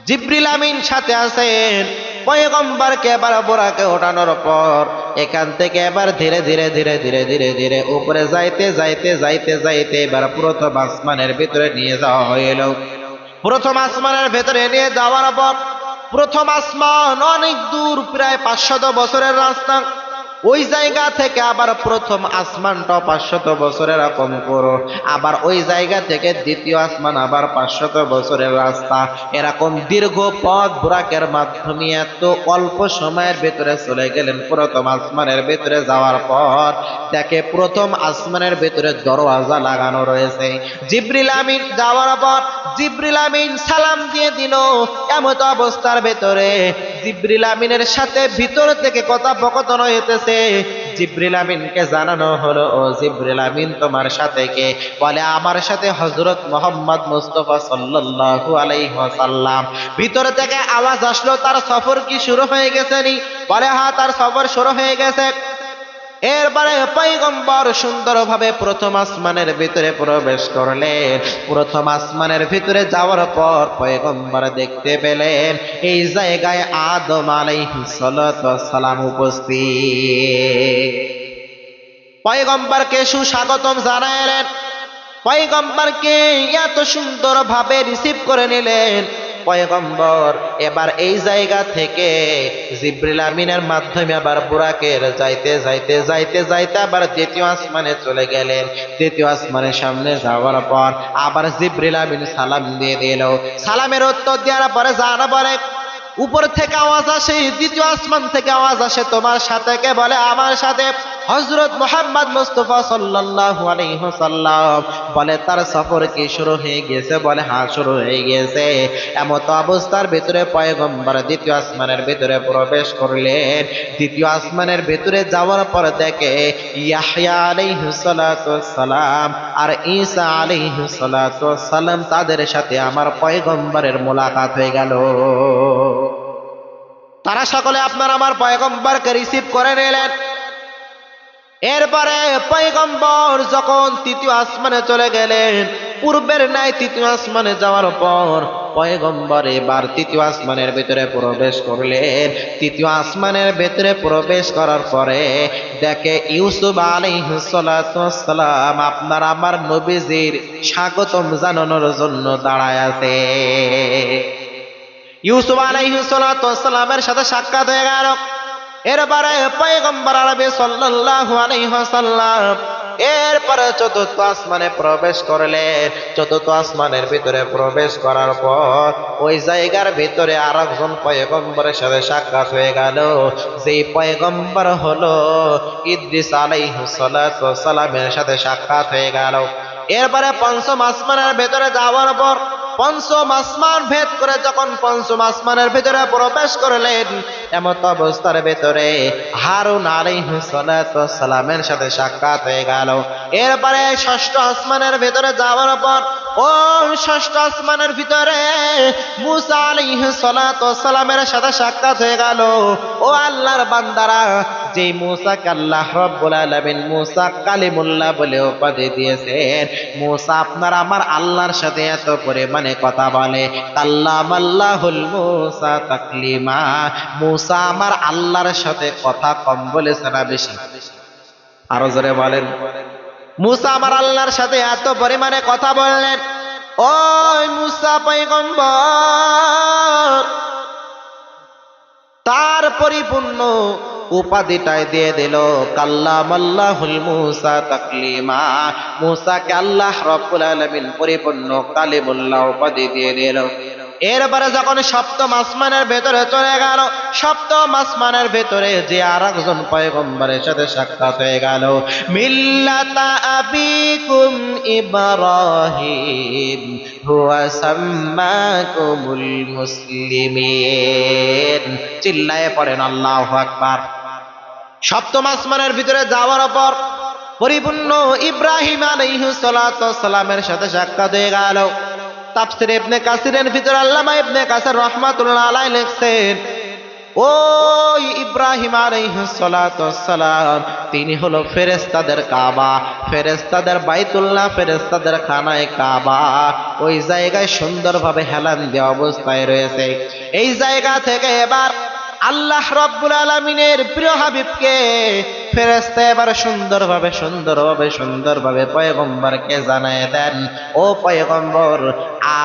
জিবরিল আমিন সাথে আছেন। পয়গম্বরকে এবার বোরাকে ওঠানোর পর এখান থেকে এবার ধীরে ধীরে ধীরে ধীরে ধীরে ধীরে উপরে যাইতে যাইতে যাইতে যাইতে এবার প্রথম আসমানের ভিতরে নিয়ে যাওয়া হইল। প্রথম আসমানের ভেতরে নিয়ে যাওয়ার পর প্রথম আসমান অনেক দূর, প্রায় 500 বছরের রাস্তা। ওই জায়গা থেকে আবার প্রথম আসমানটা 500 বছরের এরকম পুরো, আবার ওই জায়গা থেকে দ্বিতীয় আসমান আবার 500 বছরের রাস্তা। এরকম দীর্ঘ পথ বুরাকের মাধ্যমে এত অল্প সময়ের ভেতরে চলে গেলেন। প্রথম আসমানের ভেতরে যাওয়ার পর দেখে প্রথম আসমানের ভেতরে দরওয়াজা লাগানো রয়েছে। জিবরিল আমিন যাওয়ার পর জিবরিল আমিন সালাম দিয়ে দিল। এমত অবস্থার ভেতরে জিবরিল আমিনের সাথে ভিতর থেকে কথোপকথন হইতেছে। জিবরিল আমিনকে জানানো হলো, ও জিবরিল আমিন তোমার সাথে কে? বলে, আমার সাথে হযরত মুহাম্মদ মুস্তাফা সাল্লাল্লাহু আলাইহি ওয়াসাল্লাম। ভিতর থেকে আওয়াজ আসলো, তার সফর কি শুরু হয়ে গেছে নি? বলে, হ্যাঁ তার সফর শুরু হয়ে গেছে। এরপরে পয়গম্বর সুন্দরভাবে প্রথম আসমানের ভিতরে প্রবেশ করলেন। প্রথম আসমানের ভিতরে যাওয়ার পর পয়গম্বর দেখতে পেলেন এই জায়গায় আদম আলাইহিস সালাতু ওয়াস সালাম উপস্থিত। পয়গম্বরকে সুস্বাগতম জানালেন, পয়গম্বরকে এত সুন্দরভাবে রিসিভ করে নিলেন। পয়গম্বর এবার এই জায়গা থেকে জিবরিল আমিনের মাধ্যমে আবার বুরাকের যাইতে যাইতে যাইতে যাইতে আবার দ্বিতীয় আসমানে চলে গেলেন। দ্বিতীয় আসমানের সামনে যাওয়ার পর আবার জিবরিল আমিন সালাম দিয়ে দিল। সালামের উত্তর দেওয়ার পরে জানা বলে, উপর থেকে আওয়াজ আসে, দ্বিতীয় আসমান থেকে আওয়াজ আসে, তোমার সাথে কে? বলে আমার সাথে হযরত মুহাম্মদ মুস্তাফা সাল্লাল্লাহু আলাইহি ওয়াসাল্লাম। বলে তার সফর কি শুরু হয়ে গেছে? বলে হ্যাঁ শুরু হয়ে গেছে। এমত অবস্থার ভিতরে পয়গম্বর দ্বিতীয় আসমানের ভিতরে প্রবেশ করলেন। দ্বিতীয় আসমানের ভিতরে যাওয়ার পর দেখে ইয়াহইয়া আলাইহিস সালাতু ওয়াসসালাম আর ঈসা আলাইহিস সালাতু ওয়াসসালাম, তাদের সাথে আমার পয়গম্বরের মোলাকাত হয়ে গেল। তারা সকলে আপনার আমার পয়গম্বরকে রিসিভ করে নিলেন। এরপরে পয়গম্বর যখন তৃতীয় আসমানে চলে গেলেন, পূর্বের ন্যায় তৃতীয় আসমানে যাওয়ার পর পয়গম্বর এবার তৃতীয় আসমানের ভিতরে প্রবেশ করলেন। তৃতীয় আসমানের ভিতরে প্রবেশ করার পরে দেখে ইউসুফ আলাইহিস সালাতু ওয়াসসালাম আপনার আমার নবীজির স্বাগতম জানানোর জন্য দাঁড়ায় আছে। ইউসুফ আলাইহিস সালাতু ওয়াসসালামের সাথে সাক্ষাৎ হয়ে গেল। এরপরে পয়গম্বর আরবি সাল্লাল্লাহু আলাইহি ওয়াসাল্লাম এরপরে চতুর্থ আসমানে প্রবেশ করলেন। চতুর্থ আসমানের ভিতরে প্রবেশ করার পর ওই জায়গার ভিতরে আরেকজন পয়গম্বরের সাথে সাক্ষাৎ হয়ে গেল। যেই পয়গম্বর হলো ইদ্রিস আলাইহিস সালাতু ওয়াসসালামের সাথে সাক্ষাৎ হয়ে গেল। এরপরে পঞ্চম আসমানের ভিতরে যাওয়ার পর পঞ্চম আসমান ভেদ করে যখন পঞ্চম আসমানের ভিতরে প্রবেশ করলেন, এমত অবস্থার ভিতরে হারুন আলাইহিস সালাতু ওয়াসসালামের সাথে সাক্ষাৎ হয়ে গেল। এরপরে ষষ্ঠ আসমানের ভিতরে যাওয়ার পর ও ষষ্ঠ আসমানের ভিতরে মুসা আলাইহিস সালাতু ওয়াসসালামের সাথে সাক্ষাৎ হয়ে গেল। ও আল্লাহর বান্দারা, যেই মুসাকে আল্লাহ রাব্বুল আলামিন মুসা কালিমুল্লাহ বলে উপাধি দিয়েছেন, মুসা আপনার আমার আল্লাহর সাথে এত পরিমাণে কথা বলে, কাল্লামাল্লাহুল মুসা তাকলিমা, মুসা আমার আল্লাহর সাথে কথা কম বলেছে না বেশি? আরো জোরে বলেন। মুসা আমার আল্লাহর সাথে এত পরিমাণে কথা বললেন, ওই মুসা পয়গম্বর তার পরিপূর্ণ উপাধিটাই দিয়ে দিল কাল্লামাল্লাহুল মুসা তাকলিমা, মুসাকে আল্লাহ রাব্বুল আলামিন পরিপূর্ণ কালিমুল্লাহ উপাধি দিয়ে দিল। এরপরে যখন সপ্তম আসমানের ভেতরে চলে গেল, সপ্তম আসমানের ভেতরে যে আরেকজন পয়গম্বরের সাথে সাক্ষাৎ হয়ে গেল, মিল্লাতা আবিকুম ইব্রাহিম হুয়া সাম্মাকুমুল মুসলিমিন। চিল্লায়ে পড়েন আল্লাহু আকবার। সপ্তম আসমানের ভিতরে যাওয়ার পর পরিপূর্ণ ইব্রাহিম আলাইহিস সালাতু ওয়াসসালামের সাথে সাক্ষাৎ হয়ে গেল। তাফসীর ইবনে কাসিরের ভিতরে আল্লামা ইবনে কাসির রাহমাতুল্লাহ আলাইহি লিখছেন, ওই ইব্রাহিম আলাইহিস সালাতু ওয়াসসালাম তিনি হলো ফেরেশতাদের কাবা, ফেরেশতাদের বাইতুল্লাহ, ফেরেশতাদের খানায় কাবা। ওই জায়গায় সুন্দরভাবে হেলান দেওয়া অবস্থায় রয়েছে। এই জায়গা থেকে এবার আল্লাহ রাব্বুল আলামিনের প্রিয় হাবিবকে ফেরেশতা এবার সুন্দরভাবে পয়গম্বরকে জানায় দেন, ও পয়গম্বর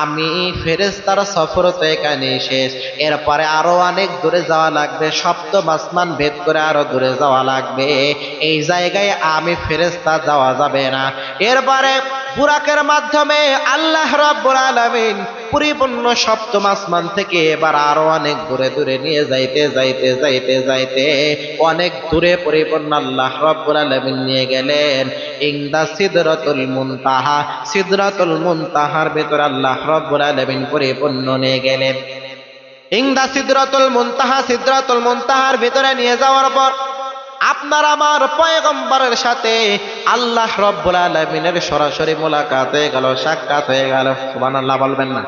আমি ফেরেশতার সফর তো এখানে শেষ, এরপরে আরো অনেক দূরে যাওয়া লাগবে, সপ্তম আসমান ভেদ করে আরো দূরে যাওয়া লাগবে, এই জায়গায় আমি ফেরেশতা যাওয়া যাবে না। এরপরে বুরাকের মাধ্যমে আল্লাহ রাব্বুল আলামিন পরিপূর্ণ সপ্তম আসমান থেকে এবার আরো অনেক দূরে নিয়ে যাইতে অনেক দূরে পরিপূর্ণ আল্লাহ রাব্বুল আলামিন নিয়ে গেলেন ইনদা সিদরাতুল মুনতাহা। সিদরাতুল মুনতাহার ভিতর আল্লাহ রাব্বুল আলামিন পরিপূর্ণ নিয়ে গেলেন। ইনদা সিদরাতুল মুনতাহা, সিদরাতুল মুনতাহার ভিতরে নিয়ে যাওয়ার পর আপনার আমার পয়গম্বরের সাথে আল্লাহ রাব্বুল আলামিনের সরাসরি মোলাকাত হয়ে গেল, সাক্ষাৎ হয়ে গেল। সুবহানাল্লাহ বলবেন না?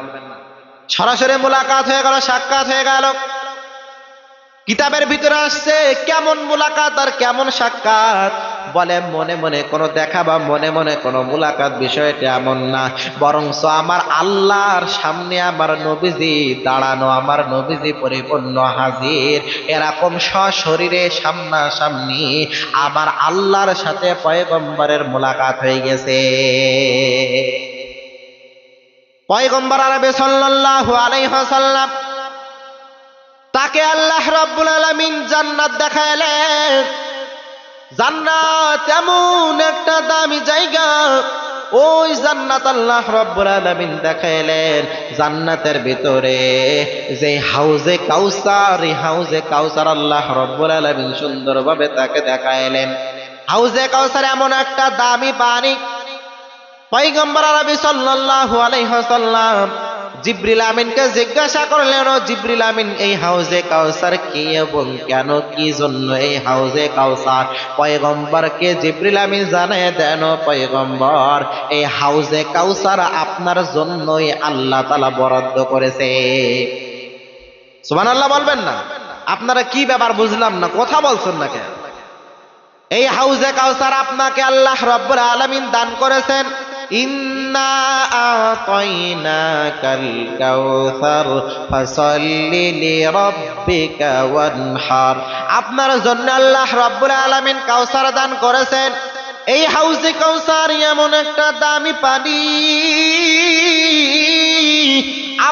সরাসরি মোলাকাত হয়ে গেল, সাক্ষাৎ হয়ে গেল। কিতাবের ভিতরে আসছে কেমন মোলাকাত আর কেমন সাক্ষাৎ। বলে মনে মনে কোনো দেখা বা মনে মনে কোনো মোলাকাত বিষয়টা এমন না, বরঞ্চ আমার আল্লাহর সামনে আমার নবীজি দাঁড়ানো, আমার নবীজি পরিপূর্ণ হাজির, এরকম সশরীরে সামনাসামনি আমার আল্লাহর সাথে পয়গম্বরের মোলাকাত হয়ে গেছে। পয়গম্বর আরবি সাল্লাল্লাহু আলাইহি ওয়াসাল্লাম তাকে আল্লাহ রাব্বুল আলামিন জান্নাত দেখাইলেন। জান্নাত এমন একটা দামি জায়গা, ওই জান্নাত আল্লাহ রাব্বুল আলামিন দেখাইলেন। জান্নাতের ভিতরে যে হাউজে কাউসার, এই হাউজে কাউসার আল্লাহ রাব্বুল আলামিন সুন্দরভাবে তাকে দেখাইলেন। হাউজে কাউসার এমন একটা দামি পানি, পয়গম্বর আরবি সাল্লাল্লাহু আলাইহি ওয়াসাল্লাম জিবরিল আমিনকে জিজ্ঞাসা করলেন, ও জিবরিল আমিন, এই হাউজে কাউসার কি এবং কেন, কি জন্য এই হাউজে কাউসার? পয়গম্বরকে জিবরিল আমিন জানায় দেন, ও পয়গম্বর, এই হাউজে কাউসার আপনার জন্যই আল্লাহ তাআলা বরাদ্দ করেছে। সুবহানাল্লাহ বলবেন না? আপনারা কি ব্যাপার বুঝলাম না, কথা বলছেন না কেন? এই হাউজে কাউসার আপনাকে আল্লাহ রাব্বুল আলামিন দান করেছেন। ইন্না আতাইনাকাল কাউসার ফাসাল্লি লিরাব্বিকা ওয়ানহার। আপনার জন্য আল্লাহ রাব্বুল আলামিন কাউসার দান করেছেন। এই হাউজে কাউসার এমন একটা দামি পানি,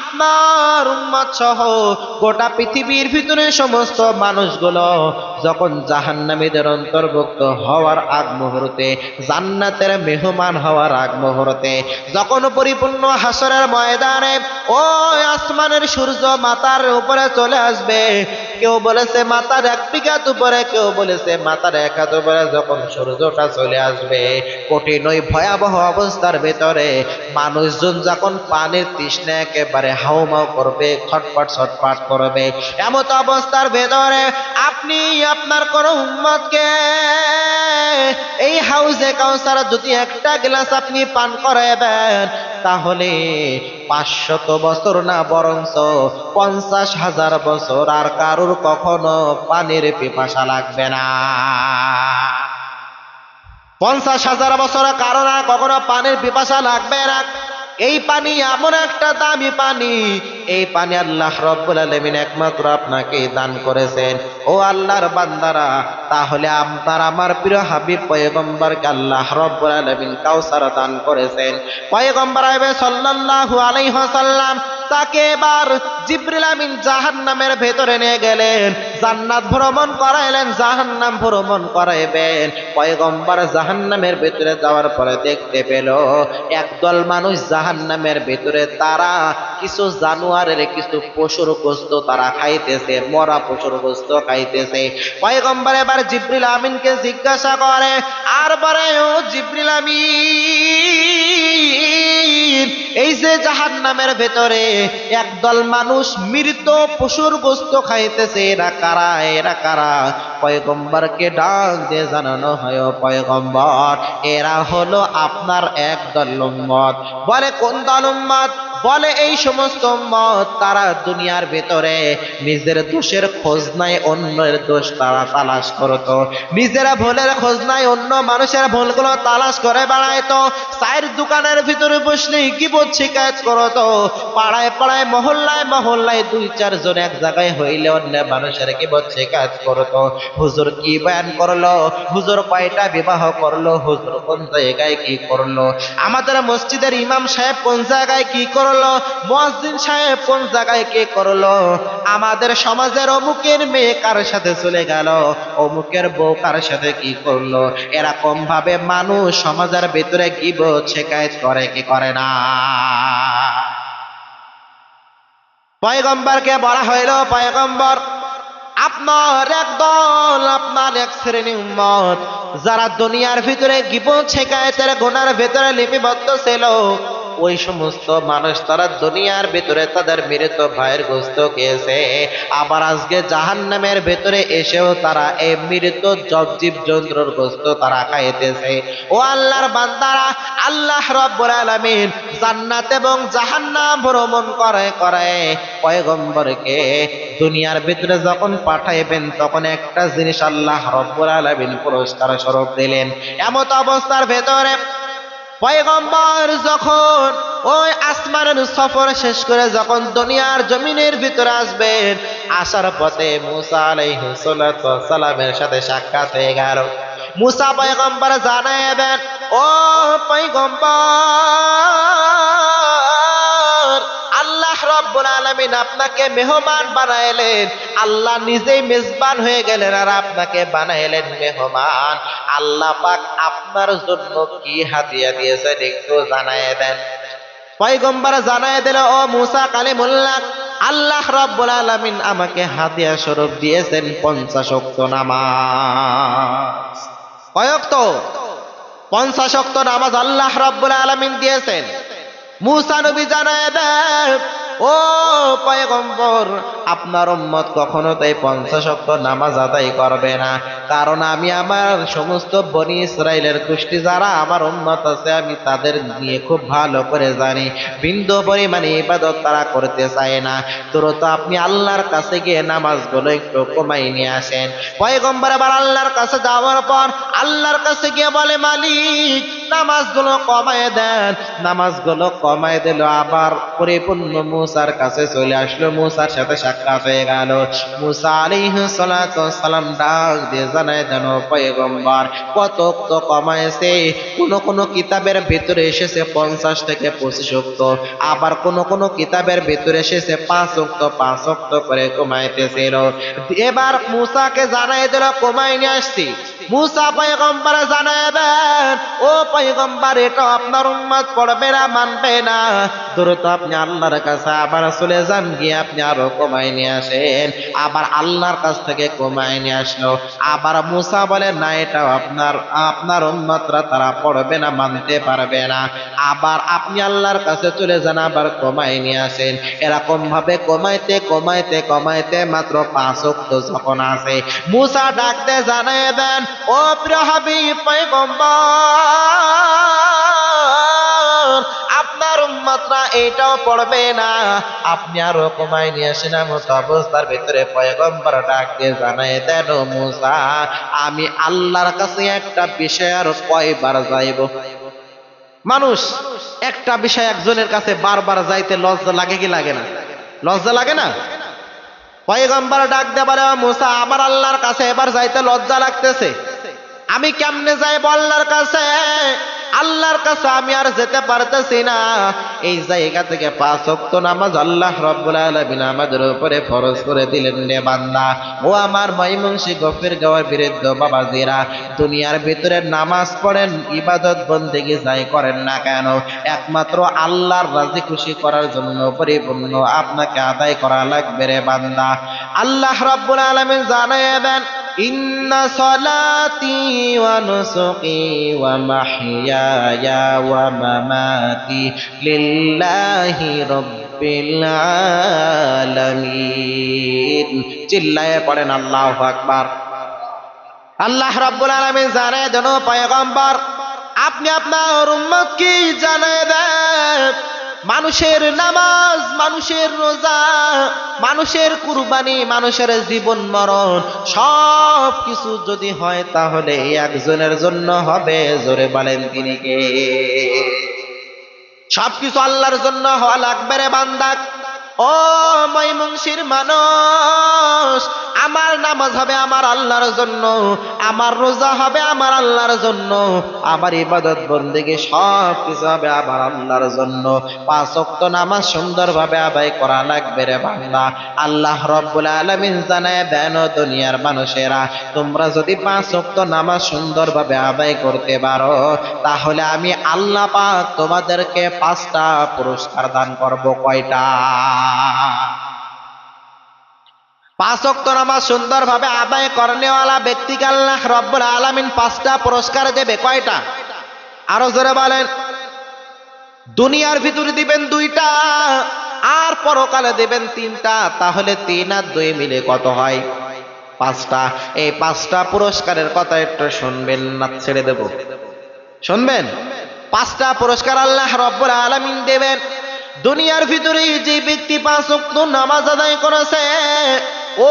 আপনার উম্মত সহ গোটা পৃথিবীর ভিতরে সমস্ত মানুষগুলো যখন জাহান্নামীদের অন্তর্ভুক্ত হওয়ার আগ মুহূর্তে, জান্নাতের মেহমান হওয়ার আগ মুহূর্তে, যখন পরিপূর্ণ হাসরের ময়দানে ওই আসমানের সূর্য মাথার উপরে চলে আসবে, কেউ বলেছে মাথার 1 বিঘাত উপরে, কেউ বলেছে মাথার 1 হাত উপরে, যখন সূর্যটা চলে আসবে, কঠিন ওই ভয়াবহ অবস্থার ভেতরে মানুষজন যখন পানির তৃষ্ণা একেবারে হাউমাউ করবে, ছটফট ছটফট করবে, এমত অবস্থার ভেতরে আপনি আপনার কোন উম্মতকে এই হাউজে কাউসার যদি একটা গ্লাস আপনি পান করাবেন, তাহলে 500 বছর না, বরঞ্চ 50,000 বছর আর কারুর কখনো পানির পিপাসা লাগবে না। 50,000 বছর কারো না কখনো পানির পিপাসা লাগবে না। এই পানি এমন একটা দামি পানি, এই পানি আল্লাহ রাব্বুল আলামিন একমাত্র আপনাকে দান করেছেন। ও আল্লাহর বান্দারা, তাহলে আপনার আমার প্রিয় হাবিব পয়গম্বরকে আল্লাহ রাব্বুল আলামিন কাউসার দান করেছেন। পয়গম্বর সাল্লাল্লাহু আলাইহি ওয়াসাল্লাম তাকে এবার জিবরিল আমিন জাহান্নামের ভেতরে নিয়ে গেলেন, জান্নাত ভ্রমণ করাইলেন, জাহান্নাম ভ্রমণ করাইবেন। পয়গম্বর জাহান্নামের ভেতরে যাওয়ার পরে দেখতে পেল একদল মানুষ জাহান্নামের ভেতরে, তারা কিছু জানোয়ারের, কিছু পশুর গোশত তারা খাইতেছে, মরা পশুর গোশত খাইতেছে। পয়গম্বর এবার জিবরিল আমিনকে জিজ্ঞাসা করে, আর বলে, ও জিবরিল আমিন, এই যে জাহান্নামের ভেতরে একদল মানুষ মৃত পশুর গোশত খাইতেছে, এরা কারা, এরা কারা? পয়গম্বরকে ডাক দিয়ে জানানো হয়, ও পয়গম্বর, এরা হলো আপনার একদল উম্মত। বলে, কোন দল উম্মত? বলে, এই সমস্ত উম্মত তারা দুনিয়ার ভেতরে নিজের দোষের খোঁজ নাই, অন্যের দোষ তারা তালাশ করতো, নিজেরা ভুলের খোঁজ নাই, অন্য মানুষের ভুলগুলো তালাশ করে বেড়াইতো, চায়ের দোকানের ভিতরে বসলে গীবত শিকায়ত করতো, পাড়ায় পাড়ায় মহল্লায় মহল্লায় 2-4 জন এক জায়গায় হইলে অন্য মানুষের গীবত শিকায়ত করতো। হুজুর কি বয়ান করলো, হুজুর কয়টা বিবাহ করলো, হুজুর কোন জায়গায় কি করলো, আমাদের মসজিদের ইমাম সাহেব কোন জায়গায় কি করলো, মুয়াজ্জিন সাহেব কোন জায়গায় কি করলো, আমাদের সমাজের অমুকের মেয়ে কার সাথে চলে গেল, অমুকের বউ কার সাথে কি করলো। এরকম ভাবে মানুষ সমাজের ভিতরে গীবত শিকায়ত করে কি করে না? পয়গম্বরকে বলা হইল, পয়গম্বর, আপনার একদল, আপনার এক শ্রেণী উম্মত যারা দুনিয়ার ভিতরে গীবত শিকায়তের গুনার ভিতরে লিপিবদ্ধ ছিল, ওই সমস্ত মানুষ তারা দুনিয়ার ভিতরে তাদের মৃত ভাইয়ের গোশত খেয়েছে, আবার আজকে জাহান্নামের ভেতরে এসেও তারা এই মৃত জীব জন্তুর গোশত তারা খাইতেছে। ও আল্লাহর বান্দারা, আল্লাহ রাব্বুল আলামিন জান্নাত এবং জাহান্নাম ভ্রমণ করে করে পয়গম্বরকে দুনিয়ার ভিতরে যখন পাঠাইবেন, তখন একটা জিনিস আল্লাহ রাব্বুল আলামিন পুরস্কার স্বরূপ দিলেন। এমত অবস্থার ভেতরে পয়গম্বর যখন ওই আসমানের সফর শেষ করে যখন দুনিয়ার জমিনের ভিতরে আসবেন, আসার পথে মুসা আলাইহিস সালাতু ওয়াস সালামের সাথে সাক্ষাৎ হয়ে গেল। মুসা পয়গম্বর জানাইবেন, ও পয়গম্বর, আল্লাহ রাব্বুল রব্বুল আলামিন আপনাকে মেহমান বানাইলেন, আল্লাহ নিজেই মেজবান হয়ে গেলেন আর আপনাকে বানাইলেন মেহমান, আল্লাহ পাক আপনার জন্য কি হাদিয়া দিয়েছেন একটু জানায় দেন। পয়গম্বর জানায় দিল, ও মুসা কালিমুল্লাহ, আল্লাহ রাব্বুল আলামিন আমাকে হাদিয়া স্বরূপ দিয়েছেন 50 ওয়াক্ত নামাজ। কয় ওয়াক্ত? 50 ওয়াক্ত নামাজ আল্লাহ রাব্বুল আলামিন দিয়েছেন। মুসা নবী জানায় দেন, ও পয়গম্বর, আপনার উম্মত কখনো তাই 50 ওয়াক্ত নামাজ আদায় করবে না, কারণ আমি আমার সমস্ত বনি ইসরাইলের গোষ্ঠী যারা আমার উম্মত আছে আমি তাদের নিয়ে খুব ভালো করে জানি, বিন্দু পরিমাণে ইবাদত তারা করতে চায় না। দ্রুত আপনি আল্লাহর কাছে গিয়ে নামাজগুলো একটু কমাই নিয়ে আসেন। পয়গম্বর আবার আল্লাহর কাছে যাওয়ার পর আল্লাহর কাছে গিয়ে বলে, মালিক নামাজগুলো কমায় দেন। নামাজগুলো কমায় দিল, আবার পরিপূর্ণ মুসার কাছে চলে আসলো, মুসার সাথে সাক্ষাৎ হয়ে গেল। মুসা আলাইহিস সালাতু ওয়াস সালাম ডাক দিয়ে জানায় দেন, পয়গম্বর কত ওয়াক্ত কমাইছে? কোন কিতাবের ভিতরে এসেছে 50 থেকে 25 ওয়াক্ত, আবার কোন কিতাবের ভিতরে এসেছে 5 ওয়াক্ত 5 ওয়াক্ত করে কমাইতেছিল। এবার মুসাকে জানায় দিল কমাই নিয়ে আসছি। মুসা পয়গম্বর জানায় দেন, ও পয়গম্বর এটা আপনার উম্মত পড়বে না, মানবে না, দ্রুত আপনি আল্লাহর কাছে আবার চলে যান, গিয়ে আপনি আরো কমাই নিয়ে আসেন। আবার আল্লাহর কাছ থেকে কমাই নিয়ে আসলো। আবার মুসা বলে, না এটা আপনার উম্মতরা তারা পড়বে না, মানতে পারবে না। আবার আপনি আল্লাহর কাছে চলে যান, আবার কমাই নিয়ে আসেন। এরকম ভাবে কমাইতে কমাইতে কমাইতে মাত্র 5 ওয়াক্ত যখন আছে, মুসা ডাকতে জানায় দেন, ও প্রিয় হাবিব পয়গম্বর, আপনার উম্মতরা এটাও পড়বে না, আপনি আরো কমাই নিয়ে আসেন। এমত অবস্থার ভিতরে পয়গম্বর ডাকতে জানায় দেন, ও মুসা, আমি আল্লাহর কাছে একটা বিষয় আর কয়বার যাইব? মানুষ একটা বিষয় একজনের কাছে বারবার যাইতে লজ্জা লাগে কি লাগে না? লজ্জা লাগে না? পয়গম্বর ডাক দিয়ে বলে, মুসা আমার আল্লাহর কাছে এবার যাইতে লজ্জা লাগতেছে, আমি কেমনে যাইব আল্লাহর কাছে? আল্লাহর কাছে আমি আর যেতে পারতেছি না। এই জায়গা থেকে 5 ওয়াক্ত নামাজ আল্লাহ রাব্বুল আলামিন আমাদের উপরে ফরজ করে দিলেন রে বান্দা। ও আমার ময়মনসিংহ গফিরগাঁওয়ের বৃদ্ধ বাবাজিরা, দুনিয়ার ভিতরে নামাজ পড়েন, ইবাদত বন্দেগী যাই করেন না কেন, একমাত্র আল্লাহর রাজি খুশি করার জন্য পরিপূর্ণ আপনাকে আদায় করা লাগবে রে বান্দা। আল্লাহ রাব্বুল আলামিন জানায় দেন, ইন্না সলাতি ওয়া নুসুকি ওয়া মাহইয়ায়া ওয়া মামাতি লিল্লাহি রাব্বিল আলামিন। চিল্লায়ে পড়েন আল্লাহু আকবার। আল্লাহ রাব্বুল আলামিন জানায় দেন, পয়গম্বর আপনি আপনার উম্মতকে জানায় দেন, মানুষের নামাজ, মানুষের রোজা, মানুষের কুরবানি, মানুষের জীবন মরণ সব কিছু যদি হয় তাহলে একজনের জন্য হবে। জোরে বলেন তিনি কে? সবকিছু আল্লাহর জন্য হওয়া লাগবে রে বান্দা। ও ময়মনসিংহের মানুষ, আমার নামাজ হবে আমার আল্লাহর জন্য, আমার রোজা হবে আমার আল্লাহর জন্য, আমার ইবাদত বন্দেগী সব কিছু হবে আমার আল্লাহর জন্য। 5 ওয়াক্ত নামাজ সুন্দরভাবে আদায় করা লাগবে রে বান্দা। আল্লাহ রাব্বুল আলামিন জানায় দেন, দুনিয়ার মানুষেরা তোমরা যদি 5 ওয়াক্ত নামাজ সুন্দরভাবে আদায় করতে পারো তাহলে আমি আল্লাহ পাক তোমাদেরকে 5টা পুরস্কার দান করব। কয়টা? 5 ওয়াক্ত নামাজ সুন্দরভাবে আদায় করনেওয়ালা ব্যক্তিকে আল্লাহ রাব্বুল আলামিন 5টা পুরস্কার দেবে। কয়টা? আরো জোরে বলেন। দুনিয়ার ভিতরে দিবেন 2টা আর পরকালে দিবেন 3টা, তাহলে 3 আর 2 মিলে কত হয়? 5টা। এই 5টা পুরস্কারের কথা একটু শুনবেন না ছেড়ে দেব? শুনবেন? 5টা পুরস্কার আল্লাহ রাব্বুল আলামিন দেবেন। দুনিয়ার ভিতরে যে ব্যক্তি 5 ওয়াক্ত নামাজ আদায় করেছে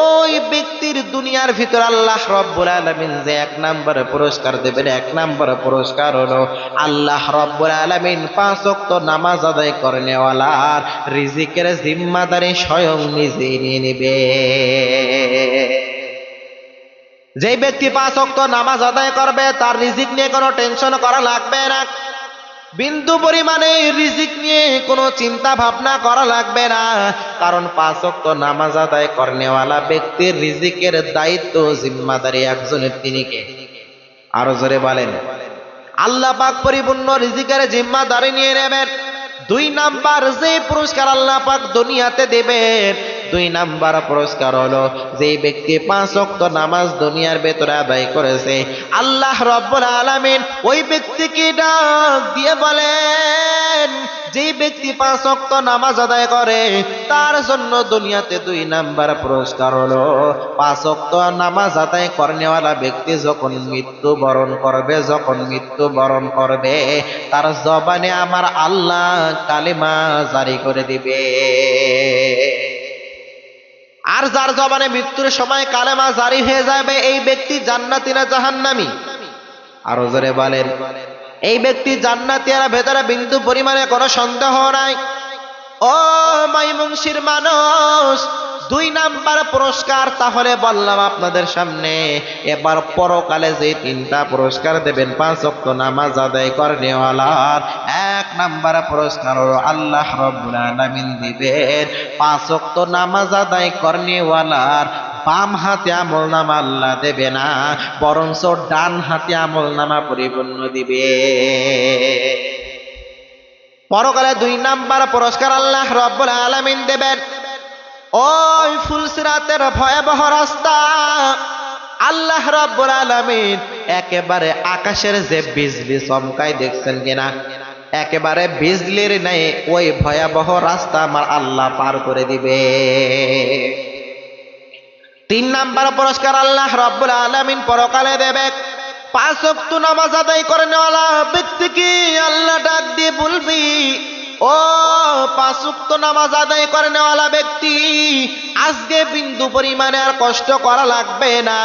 ওই ব্যক্তির দুনিয়ার ভিতর আল্লাহ রাব্বুল আলামিন যে 1 নম্বরে পুরস্কার দেবেন, 1 নম্বরে পুরস্কার হলো আল্লাহ রাব্বুল আলামিন 5 ওয়াক্ত নামাজ আদায় করনেওয়ালার রিজিকের জিম্মাদারি স্বয়ং নিজে নিয়ে নেবে। যে ব্যক্তি 5 ওয়াক্ত নামাজ আদায় করবে তার রিজিক নিয়ে কোনো টেনশন করা লাগবে না। বিন্দু পরিমাণে রিজিক নিয়ে কোনো চিন্তা ভাবনা করা লাগবে না, কারণ 5 ওয়াক্ত নামাজ আদায় করেনেওয়ালা ব্যক্তির রিজিকের দায়িত্ব জিম্মাদারি একজনের, তিনি কে? আরো জোরে বলেন। আল্লাহ পাক পরিপূর্ণ রিজিকের জিম্মাদারি নিয়ে নেবেন। 2 নাম্বার যে পুরস্কার আল্লাহ পাক দুনিয়াতে দেবেন, 2 নাম্বার পুরস্কার হলো যে ব্যক্তি 5 ওয়াক্ত নামাজ দুনিয়ার ভেতরে আদায় করেছে, আল্লাহ রব্বুল আলামিন ওই ব্যক্তিকে ডাক দিয়ে বলেন, যে ব্যক্তি 5 ওয়াক্ত নামাজ আদায় করে তার জন্য দুনিয়াতে 2 নাম্বার পুরস্কার হলো 5 ওয়াক্ত নামাজ আদায় করেনেওয়ালা ব্যক্তি যখন মৃত্যুবরণ করবে তার জবানে আমার আল্লাহ কালিমা জারি করে দিবে। আর যার জবানে মৃত্যুর সময় কালেমা জারি হয়ে যাবে, এই ব্যক্তি জান্নাতি না জাহান্নামী? আরো জোরে বলেন। এই ব্যক্তি জান্নাতি, আর ভেতরে বিন্দু পরিমাণে কোনো সন্দেহ নাই। ও মাইমুংশির মানুষ, 2 নাম্বার পুরস্কার তাহলে বললাম আপনাদের সামনে। এবার পরকালে যে 3টা পুরস্কার দেবেন 5 ওয়াক্ত নামাজ আদায় করেনেওয়ালার, 1 নাম্বার পুরস্কার হলো আল্লাহ রাব্বুল আলামিন দিবেন 5 ওয়াক্ত নামাজ আদায় করেনেওয়ালার বাম হাতে আমল নামা আল্লাহ দেবে না, বরঞ্চ ডান হাতে আমল নামা পরিপূর্ণ দিবে। পরকালে 2 নাম্বার পুরস্কার আল্লাহ রাব্বুল আলামিন দেবেন ওই ফুলসিরাতের ভয়াবহ রাস্তা। আল্লাহ রাব্বুল আলামিন একেবারে আকাশের যে বিজলি চমকায়, দেখছেন কিনা? একেবারে বিজলির ন্যায় ওই ভয়াবহ রাস্তা আমার আল্লাহ পার করে দিবে। 3 নাম্বার পুরস্কার আল্লাহ রাব্বুল আলামিন পরকালে দেবে 5 ওয়াক্ত নামাজ আদায় করেনেওয়ালা ব্যক্তিকে আল্লাহ ডাক দিয়ে বলবি, ও 5 ওয়াক্ত নামাজ আদায় করেনেওয়ালা ব্যক্তি, আজকে বিন্দু পরিমাণে আর কষ্ট করা লাগবে না,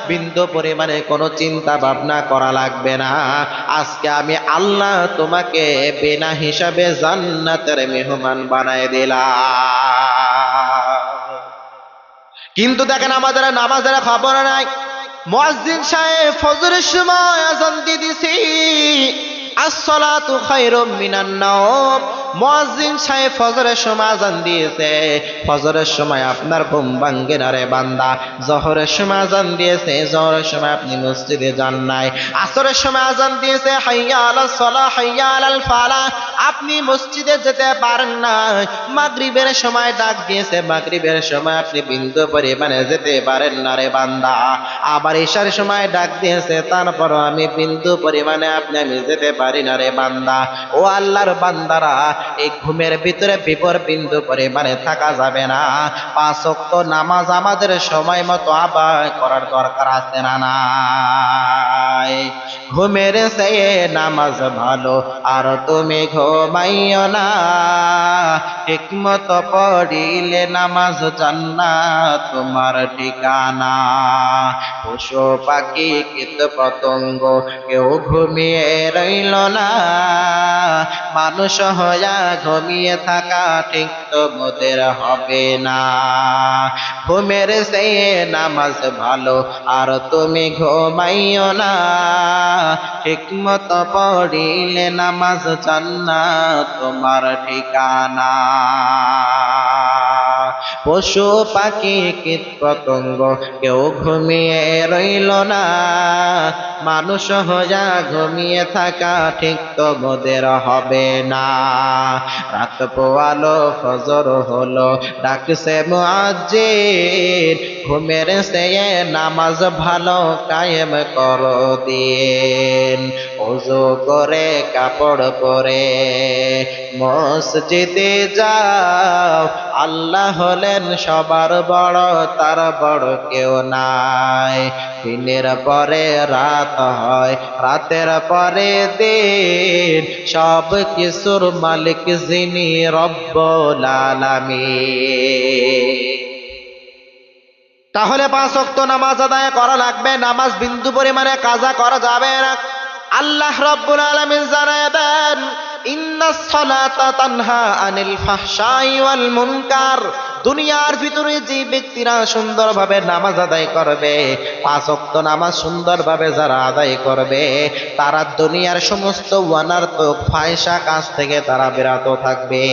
বিন্দু পরিমাণে কোনো চিন্তা ভাবনা করা লাগবে না। আজকে আমি আল্লাহ তোমাকে বিনা হিসাবে জান্নাতের মেহমান বানায় দিলাম। কিন্তু দেখেন আমাদের নামাজের খবর নাই। মুয়াজ্জিন সাহেব ফজরের সময় আযান দিয়ে দিছি, আসসালাতু খায়রুম মিনান নাওম। মুয়াজ্জিন সাহেব ফজরের সময় আযান দিয়েছে, ফজরের সময় আপনার ঘুম ভাঙ্গে না রে বান্দা। জোহরের সময় আযান দিয়েছে, জোহরের সময় আপনি মসজিদে যান নাই। আসরের সময় আযান দিয়েছে, হাইয়া আলাস সালাহ হাইয়া আলাল ফালাহ, আপনি মসজিদে যেতে পারেন না। মাগরিবের সময় ডাক দিয়েছে, মাগরিবের সময় আপনি বিন্দু পরিমাণে যেতে পারেন না রে বান্দা। আবার ঈশার সময় ডাক দিয়েছে, তারপরও আমি বিন্দু পরিমাণে আমি যেতে পারি না রে বান্দা। ও আল্লাহর বান্দারা, এই ঘুমের ভিতরে বিপর বিন্দু পরিমাণে থাকা যাবে না। 5 ওয়াক্ত নামাজ আমাদের সময় মতো আদায় করার দরকার আছে না নাই? ঘুমের চেয়ে নামাজ ভালো, আর তুমি ঘুমাইও না। ঠিকমতো পড়িলে নামাজ জান্নাত তোমার ঠিকানা। পশু পাখি কীট পতঙ্গ কেউ ঘুমিয়ে রইল না, মানুষ হইয়া ঘুমিয়ে থাকা ঠিক তো মোদের হবে না। ঘুমের চেয়ে নামাজ ভালো, আর তুমি ঘুমাইও না। ঠিকমতো পড়িলে নামাজ জান্নাত তোমার ঠিকানা। পশু পাখি কীট পতঙ্গ কেউ ঘুমিয়ে রইল না, মানুষ হইয়া ঘুমিয়ে থাকা ঠিক তো মোদের হবে না। রাত পোয়ালো ফজর হলো, ডাকছে মুয়াজ্জিন, ঘুমের চেয়ে নামাজ ভালো, কায়েম করো দিন। ওযু করে কাপড় পরে মসজিদে যাও, আল্লাহ হলেন সবার বড়, তার বড় কেউ নাই। দিনের পরে রাত হয়, রাতের পরে দিন, সব কিছুর মালিক যিনি রব্বুল আলামিন। তাহলে 5 ওয়াক্ত নামাজ আদায় করা লাগবে, নামাজ বিন্দু পরিমাণে কাজা করা যাবে না। আল্লাহ রাব্বুল আলামিন জানায় দেন, ইন্নাস সালাতা তানহা আনিল ফাহশাই ওয়াল মুনকার। দুনিয়ার ভিতরে যে ব্যক্তিরা সুন্দরভাবে নামাজ আদায় করবে, 5 ওয়াক্ত নামাজ সুন্দরভাবে যারা আদায় করবে, তারা দুনিয়ার সমস্ত অনর্থক ফাহিশা কাজ থেকে তারা বিরত থাকবে।